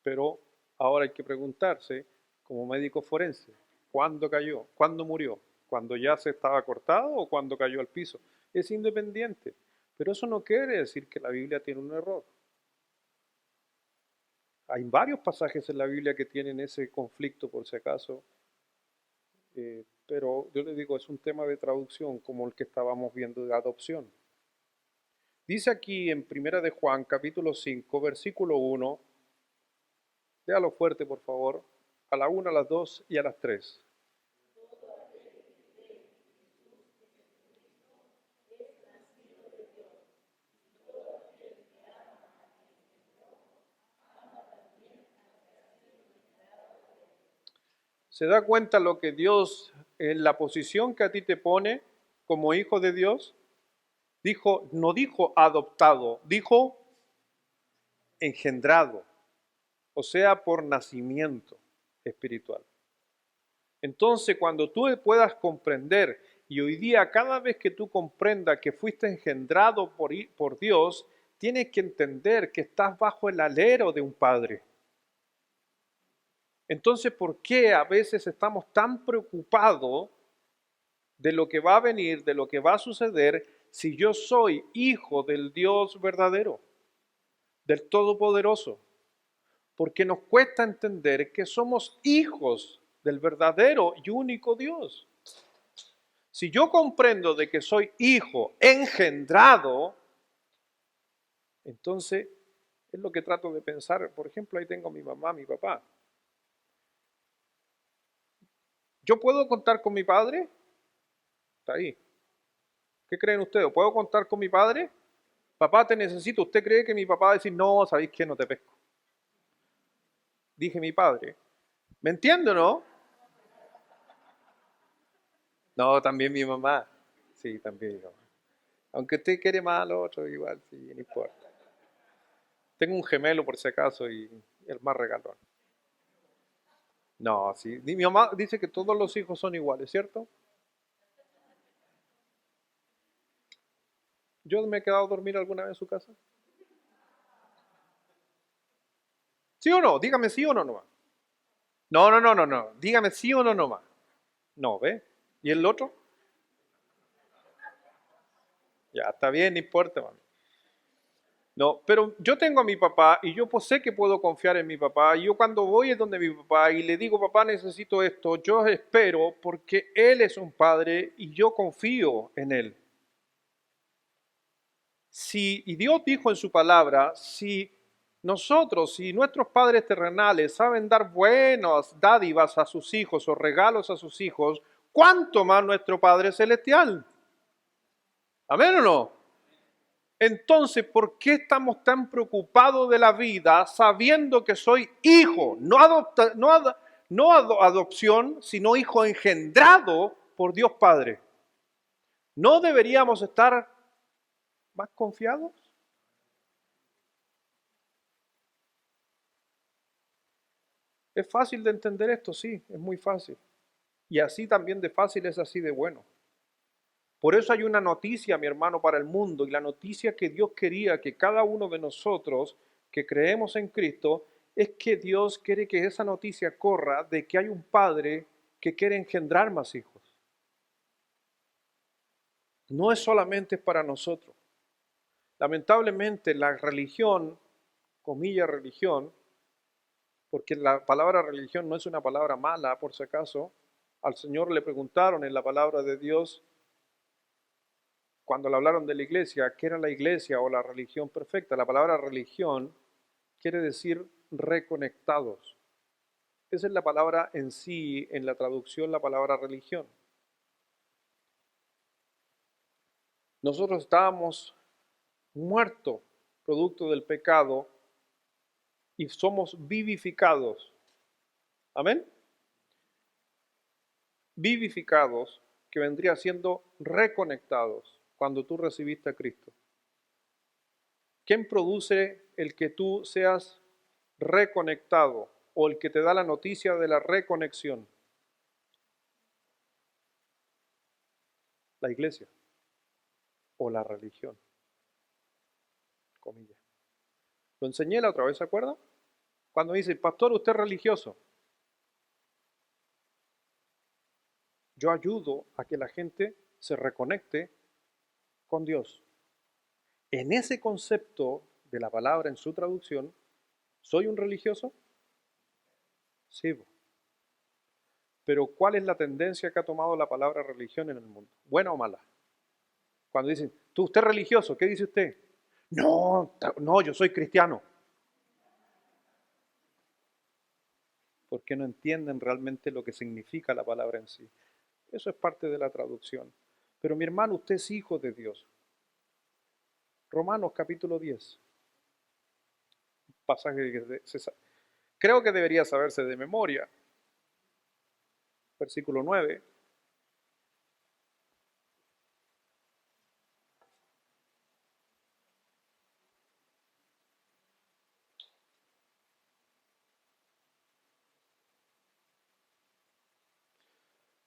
Pero ahora hay que preguntarse, como médico forense, ¿cuándo cayó? ¿Cuándo murió? ¿Cuando ya se estaba cortado o cuando cayó al piso? Es independiente. Pero eso no quiere decir que la Biblia tiene un error. Hay varios pasajes en la Biblia que tienen ese conflicto, por si acaso, pero yo le digo, es un tema de traducción como el que estábamos viendo de adopción. Dice aquí en Primera de Juan, capítulo 5, versículo 1, léalo fuerte, por favor, a la 1, a las 2 y a las 3. ¿Se da cuenta lo que Dios, en la posición que a ti te pone como hijo de Dios? Dijo, no dijo adoptado, dijo engendrado, o sea, por nacimiento espiritual. Entonces, cuando tú puedas comprender, y hoy día cada vez que tú comprendas que fuiste engendrado por Dios, tienes que entender que estás bajo el alero de un padre. Entonces, ¿por qué a veces estamos tan preocupados de lo que va a venir, de lo que va a suceder, si yo soy hijo del Dios verdadero, del Todopoderoso? Porque nos cuesta entender que somos hijos del verdadero y único Dios. Si yo comprendo de que soy hijo engendrado, entonces es lo que trato de pensar. Por ejemplo, ahí tengo a mi mamá, mi papá. ¿Yo puedo contar con mi padre? Está ahí. ¿Qué creen ustedes? ¿Puedo contar con mi padre? Papá, te necesito. ¿Usted cree que mi papá va a decir, no, sabéis que no te pesco? Dije mi padre. ¿Me entiende, no? No, también mi mamá. Sí, también mi mamá. Aunque usted quiere más al otro, igual, sí, no importa. Tengo un gemelo por si acaso y el más regalón. No, sí. Mi mamá dice que todos los hijos son iguales, ¿cierto? ¿Yo me he quedado a dormir alguna vez en su casa? ¿Sí o no? Dígame sí o no nomás. No, no, no, no, no. Dígame sí o no nomás. No, ¿ve? ¿Y el otro? Ya, está bien, no importa, mami. No, pero yo tengo a mi papá y yo pues sé que puedo confiar en mi papá. Y yo cuando voy es donde mi papá y le digo, papá, necesito esto, yo espero porque él es un padre y yo confío en él. Si, y Dios dijo en su palabra, si nosotros, si nuestros padres terrenales saben dar buenas dádivas a sus hijos o regalos a sus hijos, ¿cuánto más nuestro Padre Celestial? ¿Amén o no? Entonces, ¿por qué estamos tan preocupados de la vida sabiendo que soy hijo? No adopción, sino hijo engendrado por Dios Padre. ¿No deberíamos estar más confiados? Es fácil de entender esto, sí, es muy fácil. Y así también de fácil es así de bueno. Por eso hay una noticia, mi hermano, para el mundo, y la noticia que Dios quería que cada uno de nosotros que creemos en Cristo es que Dios quiere que esa noticia corra de que hay un Padre que quiere engendrar más hijos. No es solamente para nosotros. Lamentablemente la religión, comilla religión, porque la palabra religión no es una palabra mala, por si acaso, al Señor le preguntaron en la palabra de Dios, cuando le hablaron de la iglesia, ¿qué era la iglesia o la religión perfecta? La palabra religión quiere decir reconectados. Esa es la palabra en sí, en la traducción, la palabra religión. Nosotros estábamos muertos producto del pecado y somos vivificados. Amén. Vivificados, que vendría siendo reconectados. cuando tú recibiste a Cristo? ¿Quién produce el que tú seas reconectado o el que te da la noticia de la reconexión? La iglesia o la religión, comillas. Lo enseñé la otra vez, ¿se acuerda? Cuando dice, pastor, usted es religioso. Yo ayudo a que la gente se reconecte con Dios. En ese concepto de la palabra en su traducción, ¿soy un religioso? Sí. Pero ¿cuál es la tendencia que ha tomado la palabra religión en el mundo? ¿Buena o mala? Cuando dicen, usted es religioso, ¿qué dice usted? No, no, yo soy cristiano. Porque no entienden realmente lo que significa la palabra en sí. Eso es parte de la traducción. Pero mi hermano, usted es hijo de Dios. Romanos capítulo 10. Pasaje que creo que debería saberse de memoria. Versículo 9.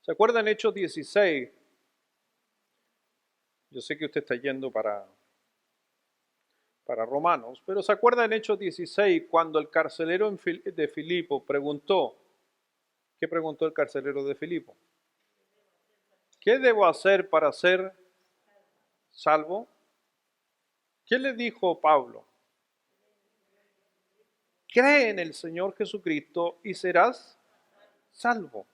¿Se acuerdan Hechos 16? Yo sé que usted está yendo para Romanos, pero ¿se acuerdan Hechos 16 cuando el carcelero de Filipo preguntó? ¿Qué preguntó el carcelero de Filipo? ¿Qué debo hacer para ser salvo? ¿Qué le dijo Pablo? Cree en el Señor Jesucristo y serás salvo,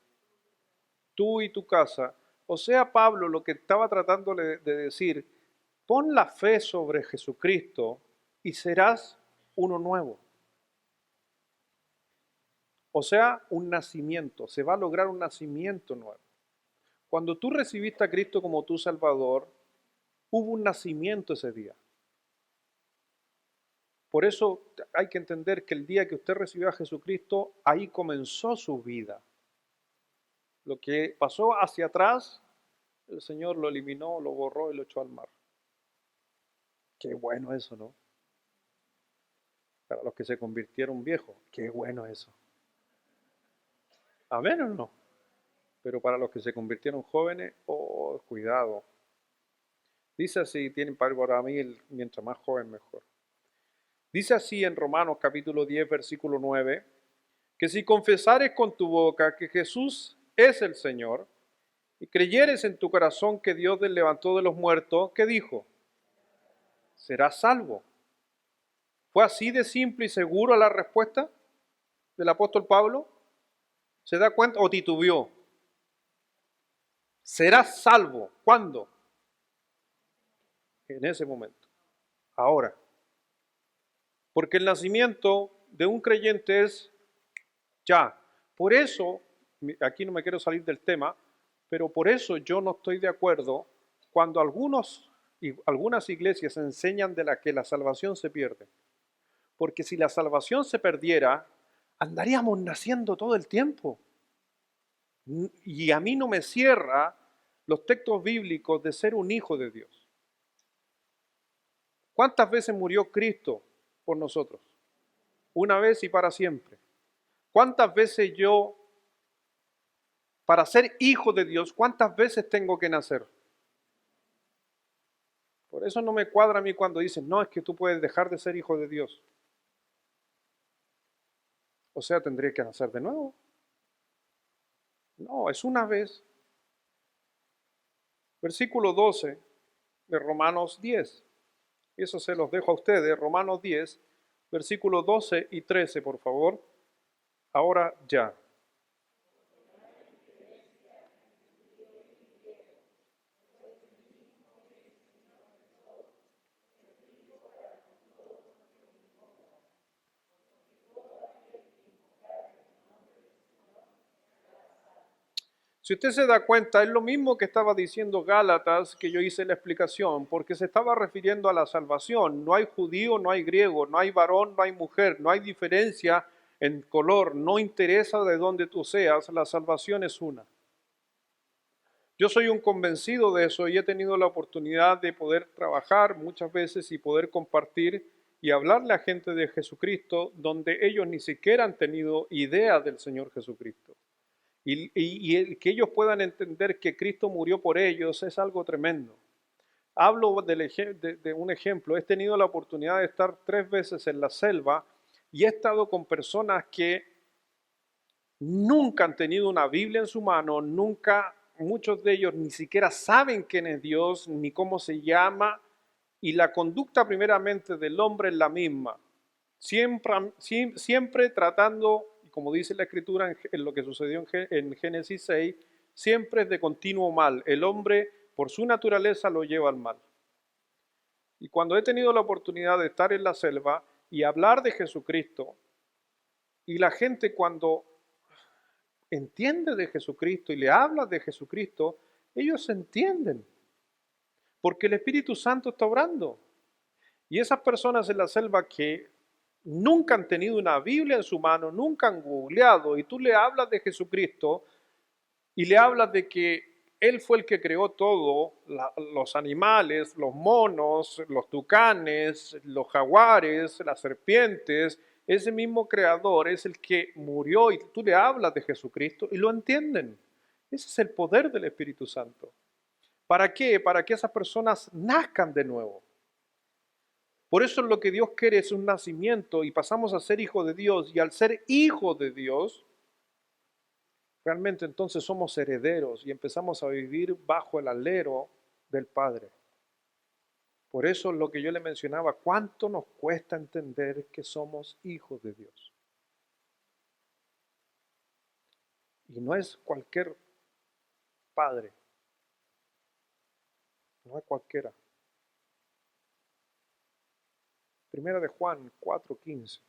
tú y tu casa. O sea, Pablo lo que estaba tratando de decir, pon la fe sobre Jesucristo y serás uno nuevo. O sea, un nacimiento, se va a lograr un nacimiento nuevo. Cuando tú recibiste a Cristo como tu Salvador, hubo un nacimiento ese día. Por eso hay que entender que el día que usted recibió a Jesucristo, ahí comenzó su vida. Lo que pasó hacia atrás, el Señor lo eliminó, lo borró y lo echó al mar. Qué bueno eso, ¿no? Para los que se convirtieron viejos, qué bueno eso. ¿Amén o no? Pero para los que se convirtieron jóvenes, oh, cuidado. Dice así, tienen para mí, mientras más joven mejor. Dice así en Romanos capítulo 10, versículo 9, que si confesares con tu boca que Jesús es el Señor, y creyeres en tu corazón que Dios te levantó de los muertos, ¿qué dijo? Serás salvo. ¿Fue así de simple y seguro la respuesta del apóstol Pablo? ¿Se da cuenta o titubeó? Serás salvo. ¿Cuándo? En ese momento. Ahora. Porque el nacimiento de un creyente es ya. Por eso, aquí no me quiero salir del tema, pero por eso yo no estoy de acuerdo cuando algunas iglesias enseñan de que la salvación se pierde. Porque si la salvación se perdiera, andaríamos naciendo todo el tiempo. Y a mí no me cierra los textos bíblicos de ser un hijo de Dios. ¿Cuántas veces murió Cristo por nosotros? Una vez y para siempre. ¿Cuántas veces yo, para ser hijo de Dios, cuántas veces tengo que nacer? Por eso no me cuadra a mí cuando dicen, no, es que tú puedes dejar de ser hijo de Dios. O sea, tendría que nacer de nuevo. No, es una vez. Versículo 12 de Romanos 10. Eso se los dejo a ustedes. Romanos 10, versículos 12 y 13, por favor. Ahora ya. Si usted se da cuenta, es lo mismo que estaba diciendo Gálatas, que yo hice la explicación, porque se estaba refiriendo a la salvación. No hay judío, no hay griego, no hay varón, no hay mujer, no hay diferencia en color, no interesa de dónde tú seas, la salvación es una. Yo soy un convencido de eso y he tenido la oportunidad de poder trabajar muchas veces y poder compartir y hablarle a gente de Jesucristo donde ellos ni siquiera han tenido idea del Señor Jesucristo. Y el que ellos puedan entender que Cristo murió por ellos es algo tremendo. Hablo de un ejemplo. He tenido la oportunidad de estar 3 veces en la selva y he estado con personas que nunca han tenido una Biblia en su mano, nunca, muchos de ellos ni siquiera saben quién es Dios ni cómo se llama, y la conducta primeramente del hombre es la misma. Siempre tratando, como dice la Escritura en lo que sucedió en Génesis 6, siempre es de continuo mal. El hombre por su naturaleza lo lleva al mal. Y cuando he tenido la oportunidad de estar en la selva y hablar de Jesucristo, y la gente cuando entiende de Jesucristo y le habla de Jesucristo, ellos entienden, porque el Espíritu Santo está obrando. Y esas personas en la selva que nunca han tenido una Biblia en su mano, nunca han googleado, y tú le hablas de Jesucristo y le hablas de que Él fue el que creó todo, los animales, los monos, los tucanes, los jaguares, las serpientes, ese mismo creador es el que murió y tú le hablas de Jesucristo y lo entienden. Ese es el poder del Espíritu Santo. ¿Para qué? Para que esas personas nazcan de nuevo. Por eso lo que Dios quiere es un nacimiento y pasamos a ser hijo de Dios, y al ser hijo de Dios, realmente entonces somos herederos y empezamos a vivir bajo el alero del Padre. Por eso lo que yo le mencionaba, ¿cuánto nos cuesta entender que somos hijos de Dios? Y no es cualquier padre, no es cualquiera. Primera de Juan 4:15.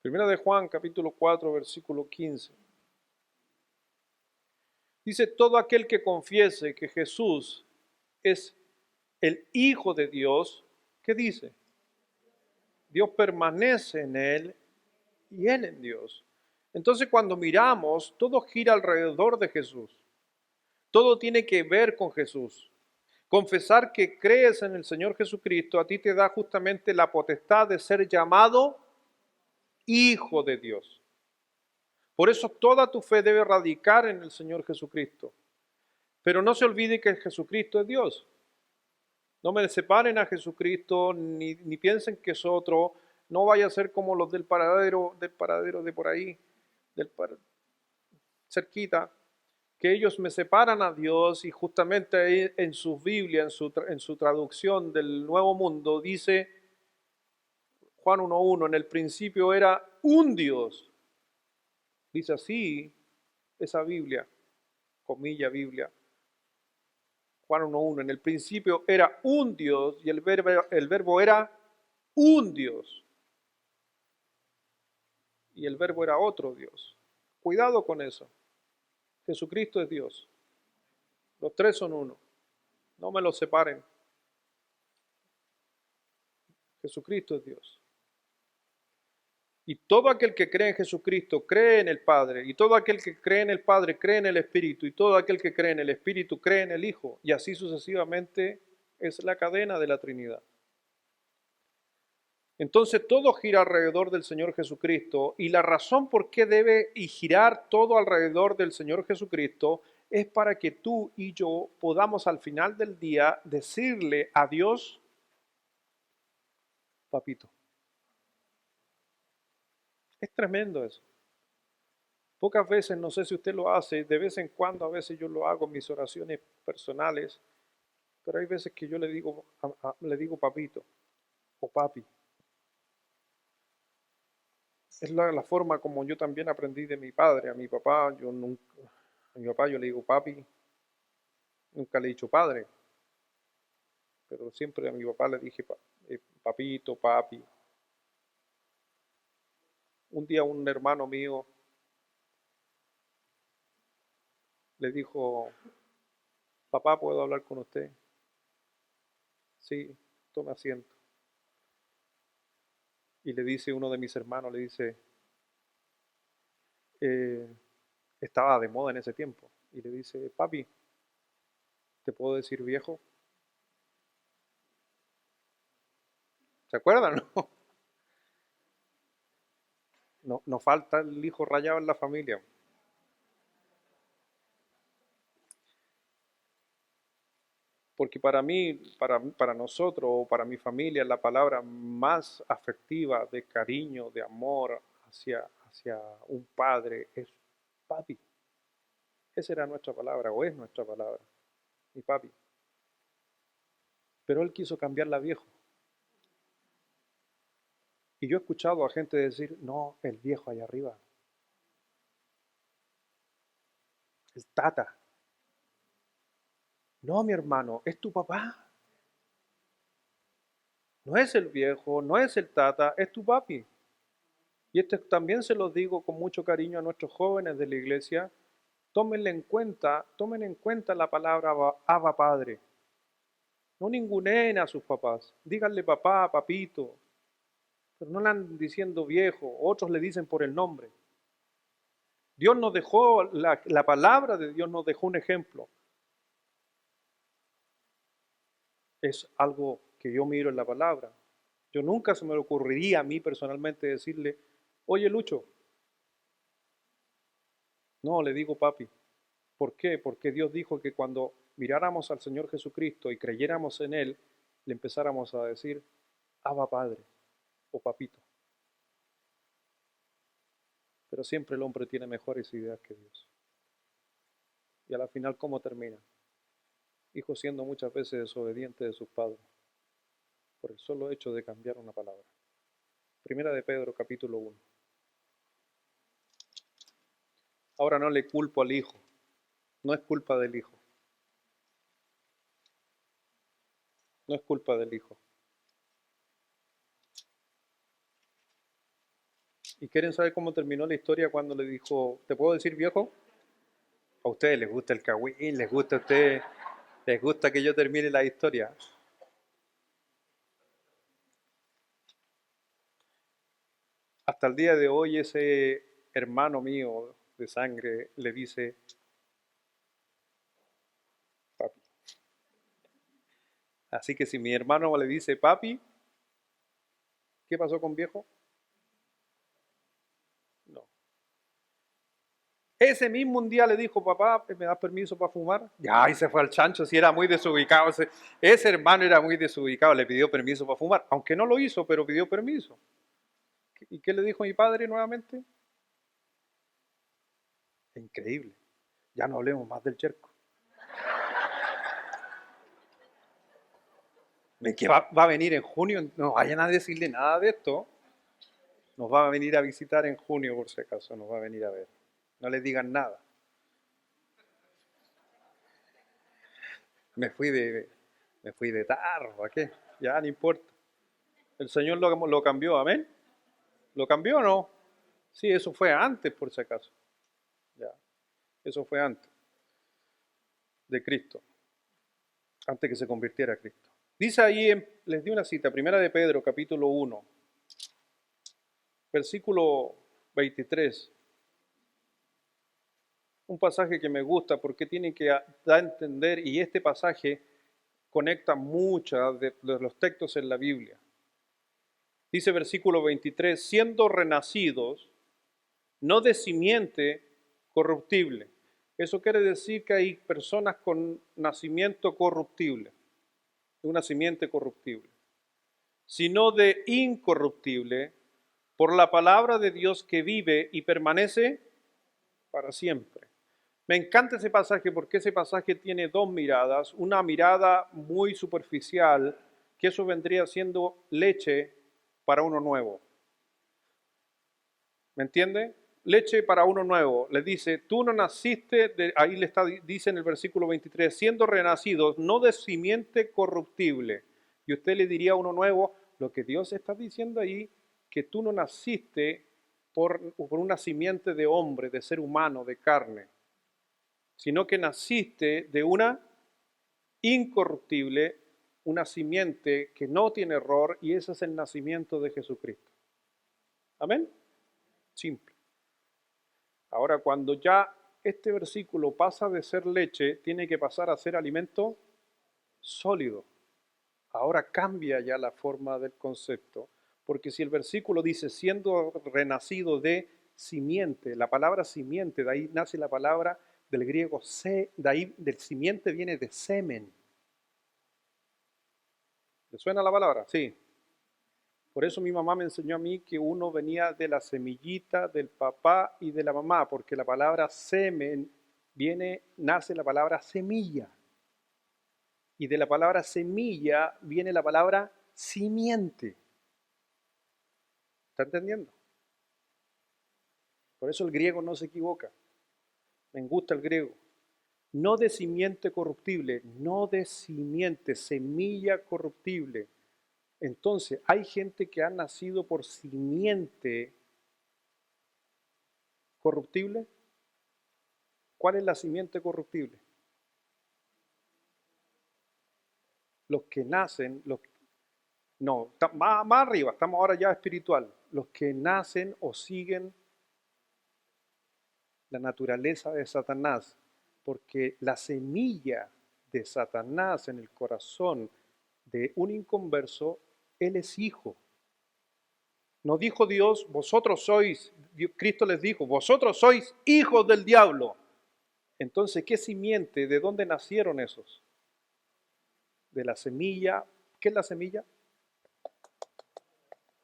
Primera de Juan capítulo 4 versículo 15. Dice, todo aquel que confiese que Jesús es el Hijo de Dios, ¿qué dice? Dios permanece en él y él en Dios. Entonces cuando miramos, todo gira alrededor de Jesús. Todo tiene que ver con Jesús. Confesar que crees en el Señor Jesucristo a ti te da justamente la potestad de ser llamado Hijo de Dios. Por eso toda tu fe debe radicar en el Señor Jesucristo. Pero no se olvide que Jesucristo es Dios. No me separen a Jesucristo, ni piensen que es otro. No vaya a ser como los del paradero de por ahí, cerquita, que ellos me separan a Dios, y justamente ahí en su Biblia, en su traducción del Nuevo Mundo, dice Juan 1:1, en el principio era un Dios. Dice así esa Biblia, comilla Biblia. Juan 1:1, en el principio era un Dios y el verbo era un Dios. Y el verbo era otro Dios. Cuidado con eso. Jesucristo es Dios. Los tres son uno. No me los separen. Jesucristo es Dios. Y todo aquel que cree en Jesucristo cree en el Padre. Y todo aquel que cree en el Padre cree en el Espíritu. Y todo aquel que cree en el Espíritu cree en el Hijo. Y así sucesivamente es la cadena de la Trinidad. Entonces todo gira alrededor del Señor Jesucristo, y la razón por qué debe y girar todo alrededor del Señor Jesucristo es para que tú y yo podamos al final del día decirle a Dios, papito. Es tremendo eso. Pocas veces, no sé si usted lo hace, de vez en cuando a veces yo lo hago en mis oraciones personales, pero hay veces que yo le digo papito o papi. Es la forma como yo también aprendí de mi padre. A mi papá, a mi papá yo le digo papi, nunca le he dicho padre, pero siempre a mi papá le dije papito, papi. Un día un hermano mío le dijo, papá, ¿puedo hablar con usted? Sí, tome asiento. Y le dice uno de mis hermanos, le dice, eh, estaba de moda en ese tiempo, y le dice, papi, ¿te puedo decir viejo? ¿Se acuerdan, no? No, no falta el hijo rayado en la familia. Porque para mí, para nosotros o para mi familia, la palabra más afectiva de cariño, de amor hacia un padre es papi. Esa era nuestra palabra o es nuestra palabra, mi papi. Pero él quiso cambiarla a viejo. Y yo he escuchado a gente decir, no, el viejo allá arriba, el tata. No, mi hermano, es tu papá. No es el viejo, no es el tata, es tu papi. Y esto también se lo digo con mucho cariño a nuestros jóvenes de la iglesia. Tomen en cuenta la palabra Abba Padre. No ninguneen a sus papás. Díganle papá, papito. Pero no le andan diciendo viejo. Otros le dicen por el nombre. Dios nos dejó, la palabra de Dios nos dejó un ejemplo. Es algo que yo miro en la palabra. Yo nunca se me ocurriría a mí personalmente decirle, oye Lucho. No, le digo papi. ¿Por qué? Porque Dios dijo que cuando miráramos al Señor Jesucristo y creyéramos en Él, le empezáramos a decir, Abba Padre o Papito. Pero siempre el hombre tiene mejores ideas que Dios. Y a la final, ¿cómo termina? Hijos siendo muchas veces desobedientes de sus padres, por el solo hecho de cambiar una palabra. Primera de Pedro, capítulo 1. Ahora no le culpo al hijo, no es culpa del hijo. No es culpa del hijo. ¿Y quieren saber cómo terminó la historia cuando le dijo, ¿te puedo decir viejo? A ustedes les gusta el cagüín, les gusta a ustedes, les gusta que yo termine la historia. Hasta el día de hoy ese hermano mío de sangre le dice, papi. Así que si mi hermano le dice, papi, ¿qué pasó con viejo? No. Ese mismo un día le dijo, papá, ¿me das permiso para fumar? Ya, y se fue al chancho, si era muy desubicado. Ese hermano era muy desubicado, le pidió permiso para fumar, aunque no lo hizo, pero pidió permiso. ¿Y qué le dijo mi padre nuevamente? Increíble. Ya no hablemos más del Cherco. Que va a venir en junio, no vayan a decirle nada de esto. Nos va a venir a visitar en junio, por si acaso, nos va a venir a ver. No les digan nada. Me fui de, me fui de tarro, ¿a qué? Ya, no importa. El Señor lo cambió, amén. ¿Lo cambió o no? Sí, eso fue antes, por si acaso. Ya, eso fue antes de Cristo, antes que se convirtiera a Cristo. Dice ahí, les di una cita, primera de Pedro, capítulo 1, versículo 23. Un pasaje que me gusta porque tiene que dar a entender, y este pasaje conecta muchos de los textos en la Biblia. Dice versículo 23, siendo renacidos, no de simiente corruptible. Eso quiere decir que hay personas con nacimiento corruptible, de una simiente corruptible, sino de incorruptible, por la palabra de Dios que vive y permanece para siempre. Me encanta ese pasaje porque ese pasaje tiene dos miradas. Una mirada muy superficial, que eso vendría siendo leche para uno nuevo. ¿Me entiende? Leche para uno nuevo. Le dice, tú no naciste, ahí dice en el versículo 23, siendo renacidos, no de simiente corruptible. Y usted le diría a uno nuevo, lo que Dios está diciendo ahí, que tú no naciste por una simiente de hombre, de ser humano, de carne, sino que naciste de una incorruptible, una simiente que no tiene error, y ese es el nacimiento de Jesucristo. Amén. Simple. Ahora, cuando ya este versículo pasa de ser leche, tiene que pasar a ser alimento sólido. Ahora cambia ya la forma del concepto, porque si el versículo dice siendo renacido de simiente, la palabra simiente, de ahí nace la palabra del griego de ahí del simiente viene de semen. ¿Le suena la palabra? Sí. Por eso mi mamá me enseñó a mí que uno venía de la semillita del papá y de la mamá, porque la palabra semen nace la palabra semilla. Y de la palabra semilla viene la palabra simiente. ¿Está entendiendo? Por eso el griego no se equivoca. Me gusta el griego. No de simiente corruptible, no de simiente, semilla corruptible. Entonces, hay gente que ha nacido por simiente corruptible. ¿Cuál es la simiente corruptible? Los que nacen, no, más arriba, estamos ahora ya espiritual. Los que nacen o siguen la naturaleza de Satanás, porque la semilla de Satanás en el corazón de un inconverso, él es hijo. No dijo Dios, vosotros sois, Cristo les dijo, vosotros sois hijos del diablo. Entonces, ¿qué simiente? ¿De dónde nacieron esos? De la semilla. ¿Qué es la semilla?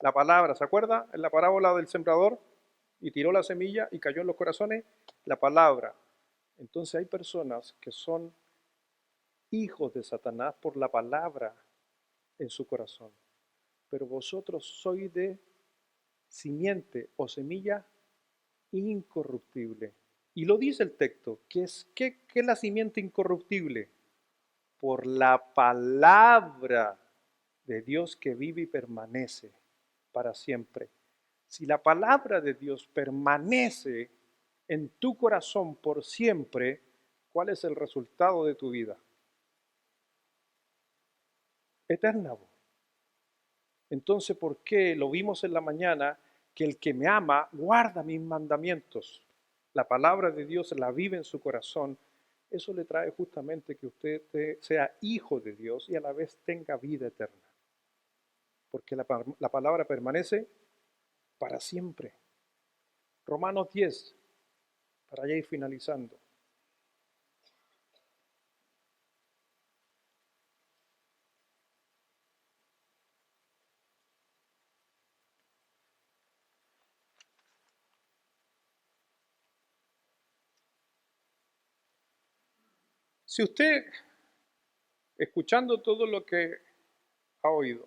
La palabra, ¿se acuerda? En la parábola del sembrador, y tiró la semilla y cayó en los corazones, la palabra. Entonces hay personas que son hijos de Satanás por la palabra en su corazón. Pero vosotros sois de simiente o semilla incorruptible. Y lo dice el texto, ¿qué es la simiente incorruptible? Por la palabra de Dios que vive y permanece para siempre. Si la palabra de Dios permanece en tu corazón por siempre, ¿cuál es el resultado de tu vida? Eterna. Entonces, ¿por qué lo vimos en la mañana? Que el que me ama guarda mis mandamientos. La palabra de Dios la vive en su corazón. Eso le trae justamente que usted sea hijo de Dios y a la vez tenga vida eterna. Porque la palabra permanece para siempre. Romanos 10, para ya ir finalizando. Si usted, escuchando todo lo que ha oído,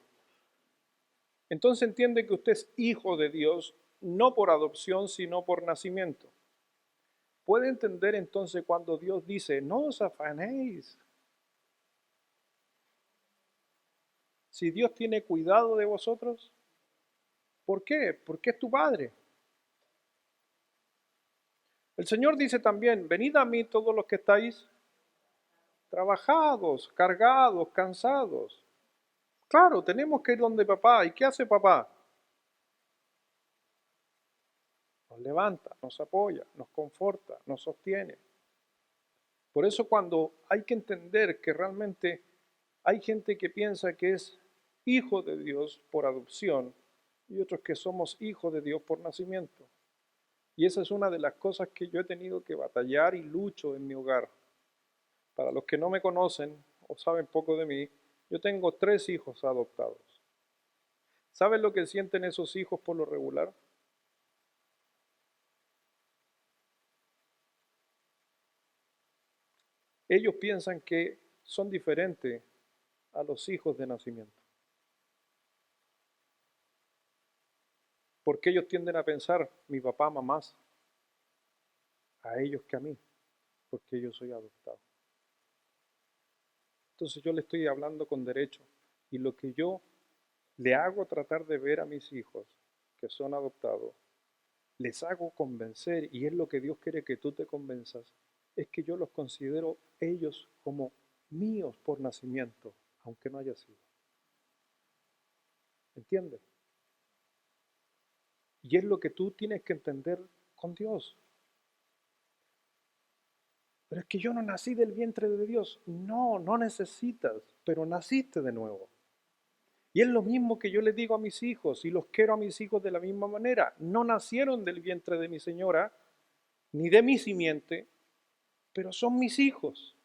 entonces entiende que usted es hijo de Dios, no por adopción, sino por nacimiento. Puede entender entonces cuando Dios dice, no os afanéis. Si Dios tiene cuidado de vosotros, ¿por qué? Porque es tu Padre. El Señor dice también, venid a mí todos los que estáis trabajados, cargados, cansados. Claro, tenemos que ir donde papá. ¿Y qué hace papá? Nos levanta, nos apoya, nos conforta, nos sostiene. Por eso cuando hay que entender que realmente hay gente que piensa que es hijo de Dios por adopción y otros que somos hijos de Dios por nacimiento. Y esa es una de las cosas que yo he tenido que batallar y lucho en mi hogar. Para los que no me conocen o saben poco de mí, yo tengo 3 hijos adoptados. ¿Saben lo que sienten esos hijos por lo regular? Ellos piensan que son diferentes a los hijos de nacimiento. Porque ellos tienden a pensar, mi papá ama más a ellos que a mí, porque yo soy adoptado. Entonces yo le estoy hablando con derecho. Y lo que yo le hago tratar de ver a mis hijos, que son adoptados, les hago convencer, y es lo que Dios quiere que tú te convenzas, es que yo los considero ellos como míos por nacimiento, aunque no haya sido. ¿Entiendes? Y es lo que tú tienes que entender con Dios. Pero es que yo no nací del vientre de Dios. No, no necesitas, pero naciste de nuevo. Y es lo mismo que yo les digo a mis hijos, y los quiero a mis hijos de la misma manera. No nacieron del vientre de mi señora, ni de mi simiente, pero son mis hijos.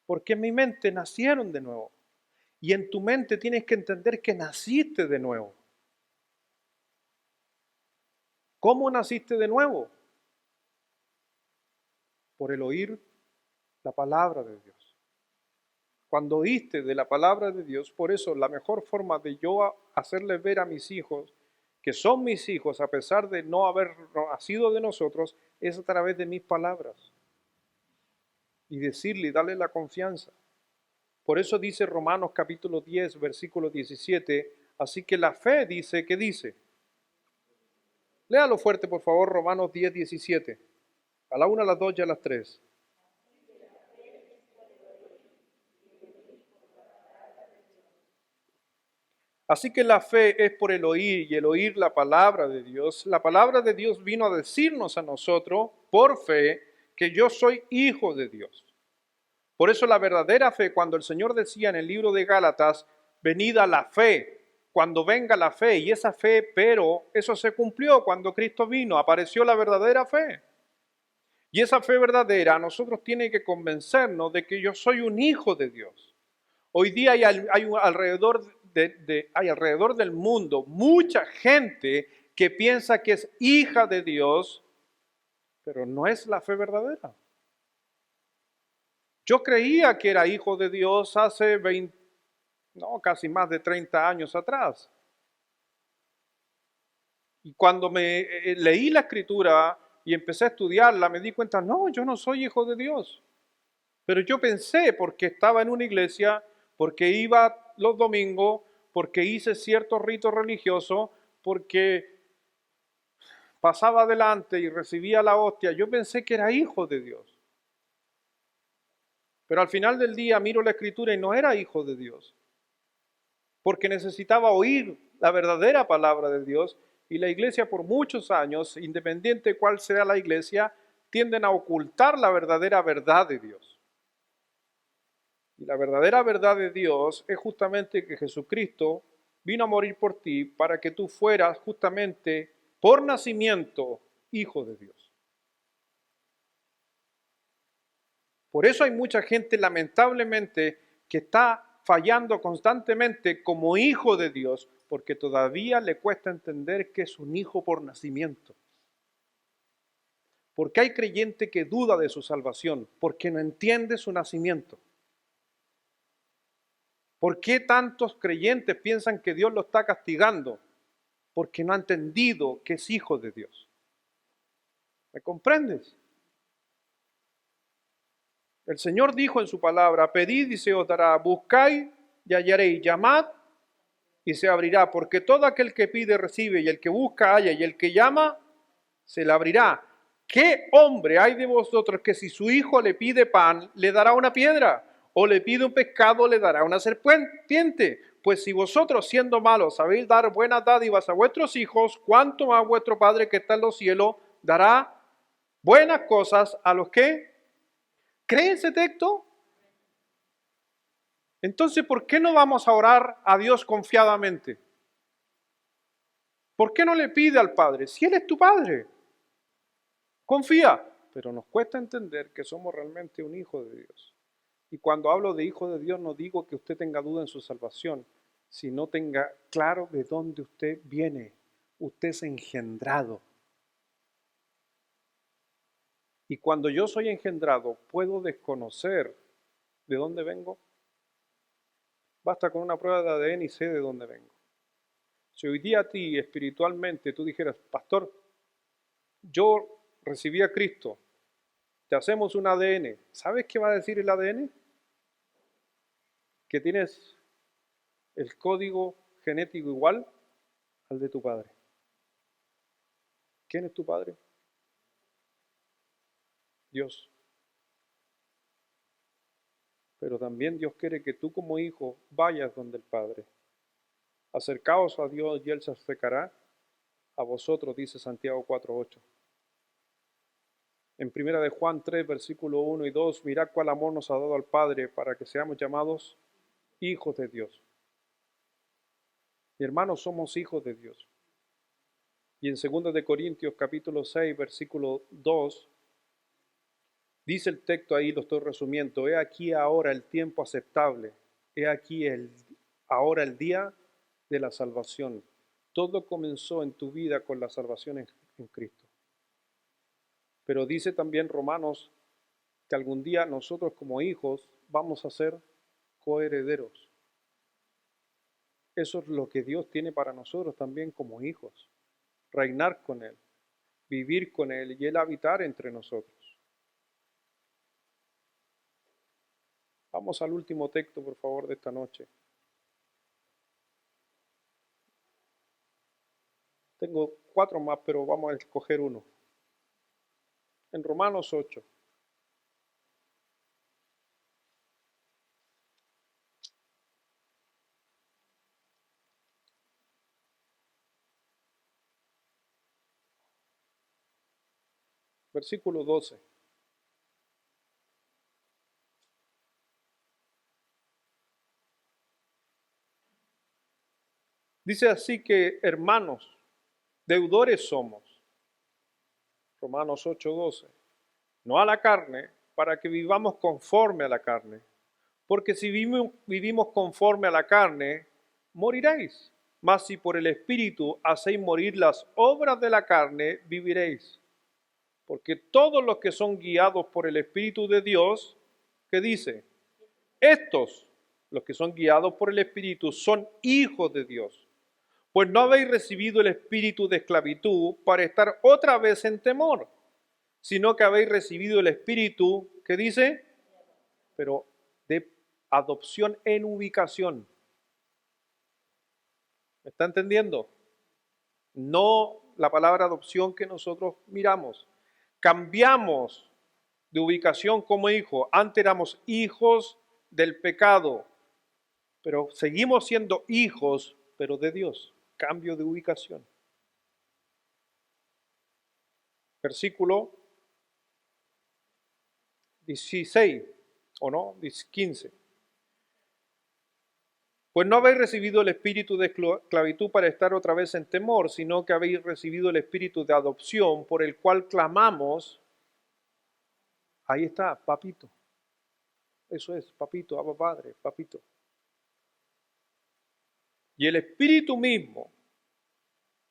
Porque en mi mente nacieron de nuevo. Y en tu mente tienes que entender que naciste de nuevo. ¿Cómo naciste de nuevo? Por el oír la palabra de Dios. Cuando oíste de la palabra de Dios, por eso la mejor forma de yo hacerles ver a mis hijos que son mis hijos, a pesar de no haber nacido de nosotros, es a través de mis palabras. Y decirle, darle la confianza. Por eso dice Romanos capítulo 10, versículo 17, así que la fe dice, ¿qué dice? Léalo fuerte, por favor, Romanos 10, 17. A la 1, a las 2 y a las 3. Así que la fe es por el oír y el oír la palabra de Dios. La palabra de Dios vino a decirnos a nosotros, por fe, que yo soy hijo de Dios. Por eso la verdadera fe, cuando el Señor decía en el libro de Gálatas, venida la fe, cuando venga la fe, y esa fe, pero eso se cumplió cuando Cristo vino, apareció la verdadera fe. Y esa fe verdadera a nosotros tiene que convencernos de que yo soy un hijo de Dios. Hoy día hay alrededor del mundo mucha gente que piensa que es hija de Dios, pero no es la fe verdadera. Yo creía que era hijo de Dios hace casi más de 30 años atrás. Y cuando leí la escritura y empecé a estudiarla, me di cuenta, no, yo no soy hijo de Dios. Pero yo pensé, porque estaba en una iglesia, porque iba los domingos, porque hice cierto rito religioso, porque pasaba adelante y recibía la hostia, yo pensé que era hijo de Dios. Pero al final del día miro la escritura y no era hijo de Dios, porque necesitaba oír la verdadera palabra de Dios, y la iglesia por muchos años, independiente de cuál sea la iglesia, tienden a ocultar la verdadera verdad de Dios. Y la verdadera verdad de Dios es justamente que Jesucristo vino a morir por ti para que tú fueras justamente por nacimiento hijo de Dios. Por eso hay mucha gente lamentablemente que está fallando constantemente como hijo de Dios, porque todavía le cuesta entender que es un hijo por nacimiento. Porque hay creyente que duda de su salvación, porque no entiende su nacimiento. ¿Por qué tantos creyentes piensan que Dios lo está castigando? Porque no ha entendido que es hijo de Dios. ¿Me comprendes? El Señor dijo en su palabra, pedid y se os dará, buscáis y hallaréis, llamad y se abrirá, porque todo aquel que pide recibe, y el que busca halla, y el que llama se le abrirá. ¿Qué hombre hay de vosotros que si su hijo le pide pan, le dará una piedra? ¿O le pide un pescado, le dará una serpiente? Pues si vosotros, siendo malos, sabéis dar buenas dádivas a vuestros hijos, ¿cuánto más vuestro Padre que está en los cielos dará buenas cosas a los que creen ese texto? Entonces, ¿por qué no vamos a orar a Dios confiadamente? ¿Por qué no le pide al Padre? Si Él es tu Padre, confía. Pero nos cuesta entender que somos realmente un hijo de Dios. Y cuando hablo de hijo de Dios, no digo que usted tenga duda en su salvación, sino tenga claro de dónde usted viene. Usted es engendrado. Y cuando yo soy engendrado, ¿puedo desconocer de dónde vengo? Basta con una prueba de ADN y sé de dónde vengo. Si hoy día a ti espiritualmente tú dijeras, pastor, yo recibí a Cristo, te hacemos un ADN, ¿sabes qué va a decir el ADN? Que tienes el código genético igual al de tu padre. ¿Quién es tu padre? Dios. Pero también Dios quiere que tú como hijo vayas donde el Padre. Acercaos a Dios y Él se acercará a vosotros, dice Santiago 4:8. En primera de Juan 3, versículo 1 y 2, mirad cuál amor nos ha dado al Padre para que seamos llamados hijos de Dios. Mi hermano, somos hijos de Dios. Y en segunda de Corintios capítulo 6, versículo 2, dice el texto ahí, lo estoy resumiendo, he aquí ahora el tiempo aceptable, he aquí ahora el día de la salvación. Todo comenzó en tu vida con la salvación en Cristo. Pero dice también Romanos que algún día nosotros como hijos vamos a ser coherederos. Eso es lo que Dios tiene para nosotros también como hijos. Reinar con Él, vivir con Él y Él habitar entre nosotros. Vamos al último texto, por favor, de esta noche. Tengo 4 más, pero vamos a escoger uno. En Romanos 8. Versículo 12. Dice así que, hermanos, deudores somos. Romanos 8:12. No a la carne, para que vivamos conforme a la carne. Porque si vivimos conforme a la carne, moriréis. Mas si por el Espíritu hacéis morir las obras de la carne, viviréis. Porque todos los que son guiados por el Espíritu de Dios, ¿qué dice? Estos, los que son guiados por el Espíritu, son hijos de Dios. Pues no habéis recibido el espíritu de esclavitud para estar otra vez en temor, sino que habéis recibido el espíritu, ¿qué dice? Pero de adopción en ubicación. ¿Me está entendiendo? No la palabra adopción que nosotros miramos. Cambiamos de ubicación como hijo. Antes éramos hijos del pecado, pero seguimos siendo hijos, pero de Dios. Cambio de ubicación. Versículo 16, ¿o no? 15. Pues no habéis recibido el espíritu de esclavitud para estar otra vez en temor, sino que habéis recibido el espíritu de adopción por el cual clamamos. Ahí está, papito. Eso es, papito, Abba Padre, papito. Y el espíritu mismo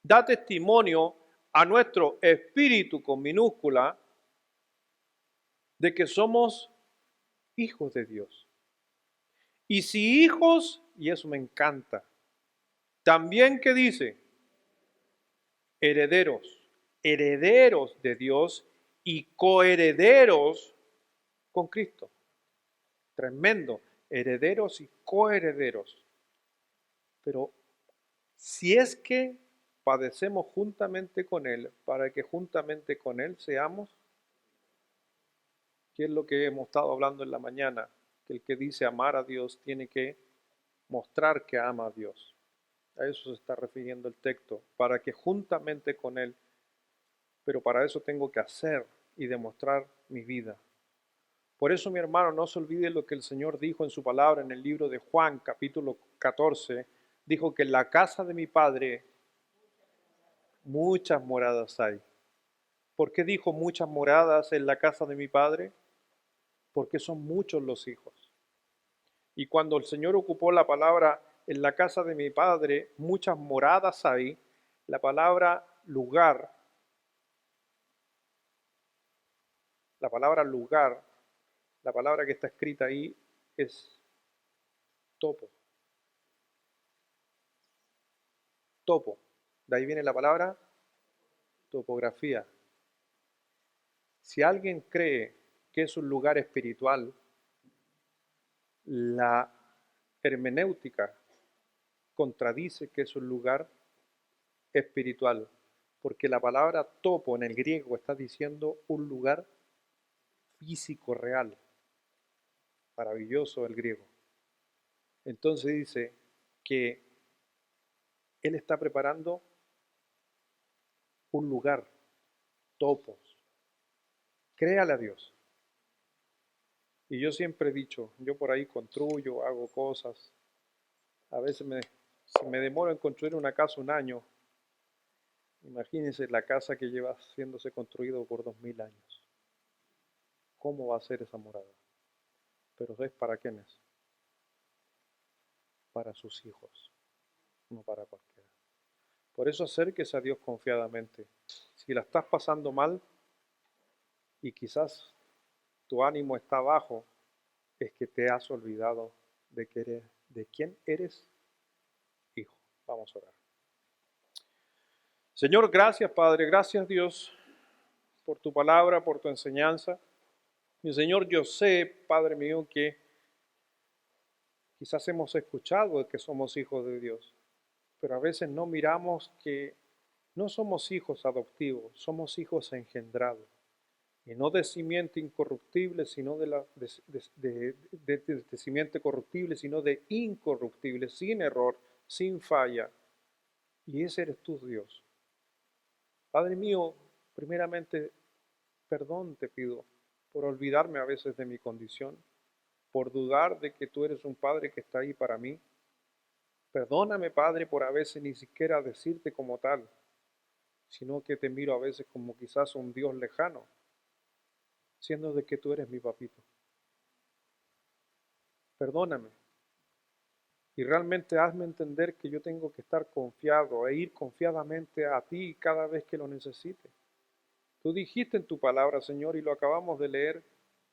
da testimonio a nuestro espíritu con minúscula de que somos hijos de Dios. Y si hijos, y eso me encanta, también que dice, herederos, herederos de Dios y coherederos con Cristo. Tremendo, herederos y coherederos. Pero si es que padecemos juntamente con Él, para que juntamente con Él seamos, ¿qué es lo que hemos estado hablando en la mañana? Que el que dice amar a Dios tiene que mostrar que ama a Dios. A eso se está refiriendo el texto, para que juntamente con Él, pero para eso tengo que hacer y demostrar mi vida. Por eso, mi hermano, no se olvide lo que el Señor dijo en su palabra en el libro de Juan, capítulo 14. Dijo que en la casa de mi Padre muchas moradas hay. ¿Por qué dijo muchas moradas en la casa de mi Padre? Porque son muchos los hijos. Y cuando el Señor ocupó la palabra en la casa de mi Padre, muchas moradas hay, la palabra lugar, la palabra lugar, la palabra que está escrita ahí es topo. Topo. De ahí viene la palabra topografía. Si alguien cree que es un lugar espiritual, la hermenéutica contradice que es un lugar espiritual, porque la palabra topo en el griego está diciendo un lugar físico real. Maravilloso el griego. Entonces dice que Él está preparando un lugar, topos. Créale a Dios. Y yo siempre he dicho, yo por ahí construyo, hago cosas. A veces si me demoro en construir una casa un año, imagínense la casa que lleva siéndose construido por 2000 años. ¿Cómo va a ser esa morada? Pero ¿es para quiénes? Para sus hijos, no para cualquiera. Por eso acérquese a Dios confiadamente. Si la estás pasando mal y quizás tu ánimo está bajo, es que te has olvidado de quién eres hijo. Vamos a orar. Señor, gracias Padre, gracias Dios por tu palabra, por tu enseñanza. Mi Señor, yo sé, Padre mío, que quizás hemos escuchado de que somos hijos de Dios, pero a veces no miramos que no somos hijos adoptivos, somos hijos engendrados. Y no de simiente incorruptible, sino de simiente corruptible, sino de incorruptible, sin error, sin falla. Y ese eres tú, Dios. Padre mío, primeramente, perdón te pido por olvidarme a veces de mi condición, por dudar de que tú eres un Padre que está ahí para mí. Perdóname, Padre, por a veces ni siquiera decirte como tal, sino que te miro a veces como quizás un Dios lejano, siendo de que tú eres mi papito. Perdóname. Y realmente hazme entender que yo tengo que estar confiado e ir confiadamente a ti cada vez que lo necesite. Tú dijiste en tu palabra, Señor, y lo acabamos de leer,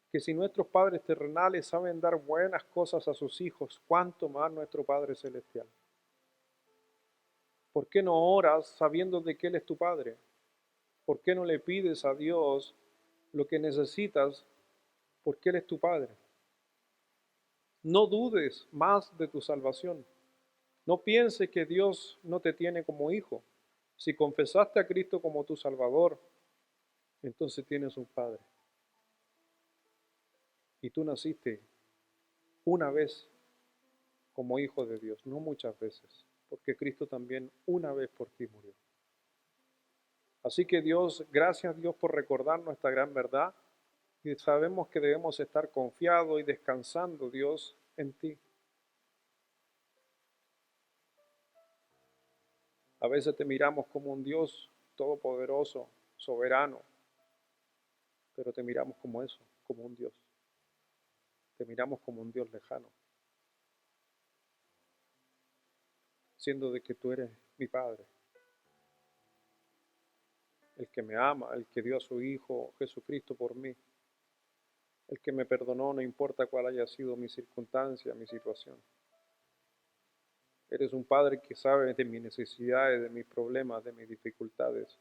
que si nuestros padres terrenales saben dar buenas cosas a sus hijos, ¿cuánto más nuestro Padre Celestial? ¿Por qué no oras sabiendo de que Él es tu Padre? ¿Por qué no le pides a Dios lo que necesitas porque Él es tu Padre? No dudes más de tu salvación. No pienses que Dios no te tiene como hijo. Si confesaste a Cristo como tu Salvador, entonces tienes un Padre. Y tú naciste una vez como hijo de Dios, no muchas veces, porque Cristo también una vez por ti murió. Así que Dios, gracias a Dios por recordarnos esta gran verdad y sabemos que debemos estar confiados y descansando, Dios, en ti. A veces te miramos como un Dios todopoderoso, soberano, pero te miramos como eso, como un Dios. Te miramos como un Dios lejano, siendo de que tú eres mi Padre, el que me ama, el que dio a su Hijo Jesucristo por mí, el que me perdonó, no importa cuál haya sido mi circunstancia, mi situación. Eres un Padre que sabe de mis necesidades, de mis problemas, de mis dificultades.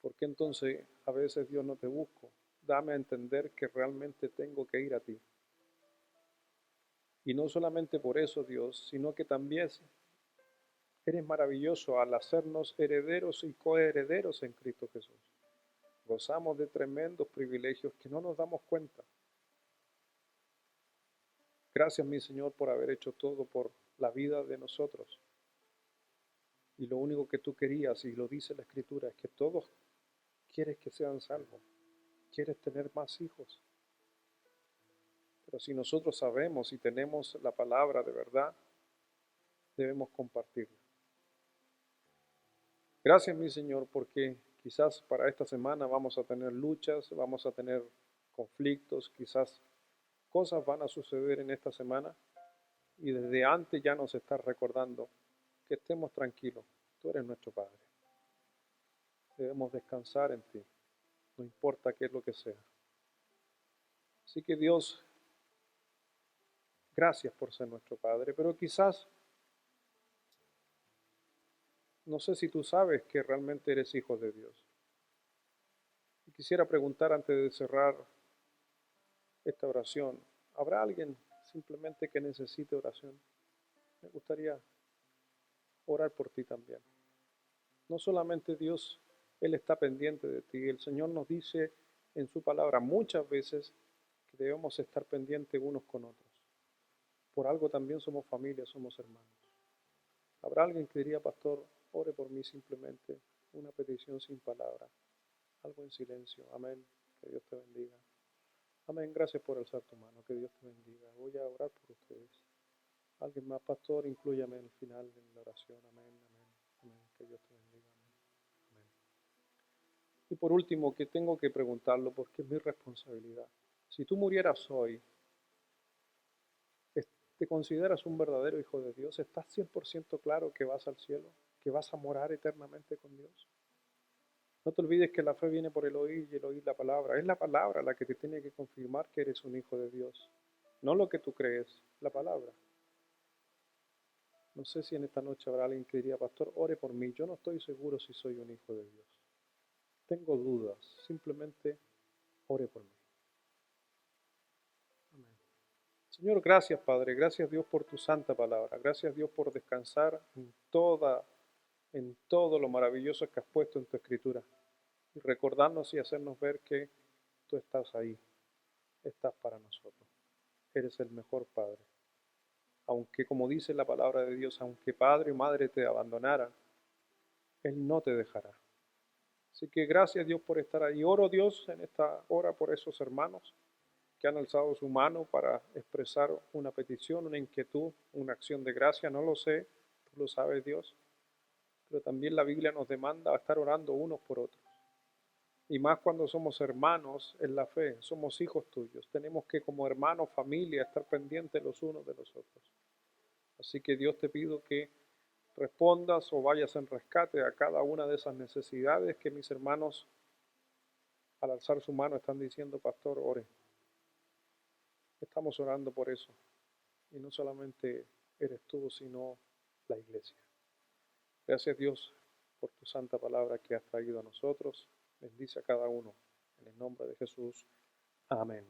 ¿Por qué entonces a veces Dios no te busco? Dame a entender que realmente tengo que ir a ti. Y no solamente por eso, Dios, sino que también eres maravilloso al hacernos herederos y coherederos en Cristo Jesús. Gozamos de tremendos privilegios que no nos damos cuenta. Gracias, mi Señor, por haber hecho todo por la vida de nosotros. Y lo único que tú querías, y lo dice la Escritura, es que todos quieres que sean salvos. Quieres tener más hijos. Pero si nosotros sabemos y tenemos la palabra de verdad, debemos compartirla. Gracias, mi Señor, porque quizás para esta semana vamos a tener luchas, vamos a tener conflictos, quizás cosas van a suceder en esta semana y desde antes ya nos estás recordando que estemos tranquilos. Tú eres nuestro Padre. Debemos descansar en ti, no importa qué es lo que sea. Así que Dios, gracias por ser nuestro Padre, pero quizás, no sé si tú sabes que realmente eres hijo de Dios. Y quisiera preguntar antes de cerrar esta oración, ¿habrá alguien simplemente que necesite oración? Me gustaría orar por ti también. No solamente Dios, Él está pendiente de ti. El Señor nos dice en su palabra muchas veces que debemos estar pendientes unos con otros. Por algo también somos familia, somos hermanos. Habrá alguien que diría, pastor, ore por mí simplemente, una petición sin palabra, algo en silencio. Amén. Que Dios te bendiga. Amén. Gracias por alzar tu mano. Que Dios te bendiga. Voy a orar por ustedes. Alguien más, pastor, inclúyame en el final de la oración. Amén, amén, amén. Que Dios te bendiga. Amén, amén. Y por último, que tengo que preguntarlo porque es mi responsabilidad. Si tú murieras hoy, ¿te consideras un verdadero hijo de Dios? ¿Estás 100% claro que vas al cielo? ¿Que vas a morar eternamente con Dios? No te olvides que la fe viene por el oír y el oír la palabra. Es la palabra la que te tiene que confirmar que eres un hijo de Dios. No lo que tú crees, la palabra. No sé si en esta noche habrá alguien que diría, pastor, ore por mí. Yo no estoy seguro si soy un hijo de Dios. Tengo dudas. Simplemente ore por mí. Amén. Señor, gracias Padre. Gracias Dios por tu santa palabra. Gracias Dios por descansar en todo lo maravilloso que has puesto en tu escritura. Y recordarnos y hacernos ver que tú estás ahí. Estás para nosotros. Eres el mejor Padre. Aunque, como dice la palabra de Dios, aunque padre o madre te abandonaran, Él no te dejará. Así que gracias Dios por estar ahí. Oro Dios en esta hora por esos hermanos que han alzado su mano para expresar una petición, una inquietud, una acción de gracia. No lo sé, tú lo sabes Dios, pero también la Biblia nos demanda estar orando unos por otros. Y más cuando somos hermanos en la fe, somos hijos tuyos. Tenemos que como hermanos, familia, estar pendientes los unos de los otros. Así que Dios te pido que respondas o vayas en rescate a cada una de esas necesidades que mis hermanos al alzar su mano están diciendo, pastor, ore. Estamos orando por eso. Y no solamente eres tú, sino la iglesia. Gracias Dios por tu santa palabra que has traído a nosotros. Bendice a cada uno. En el nombre de Jesús. Amén.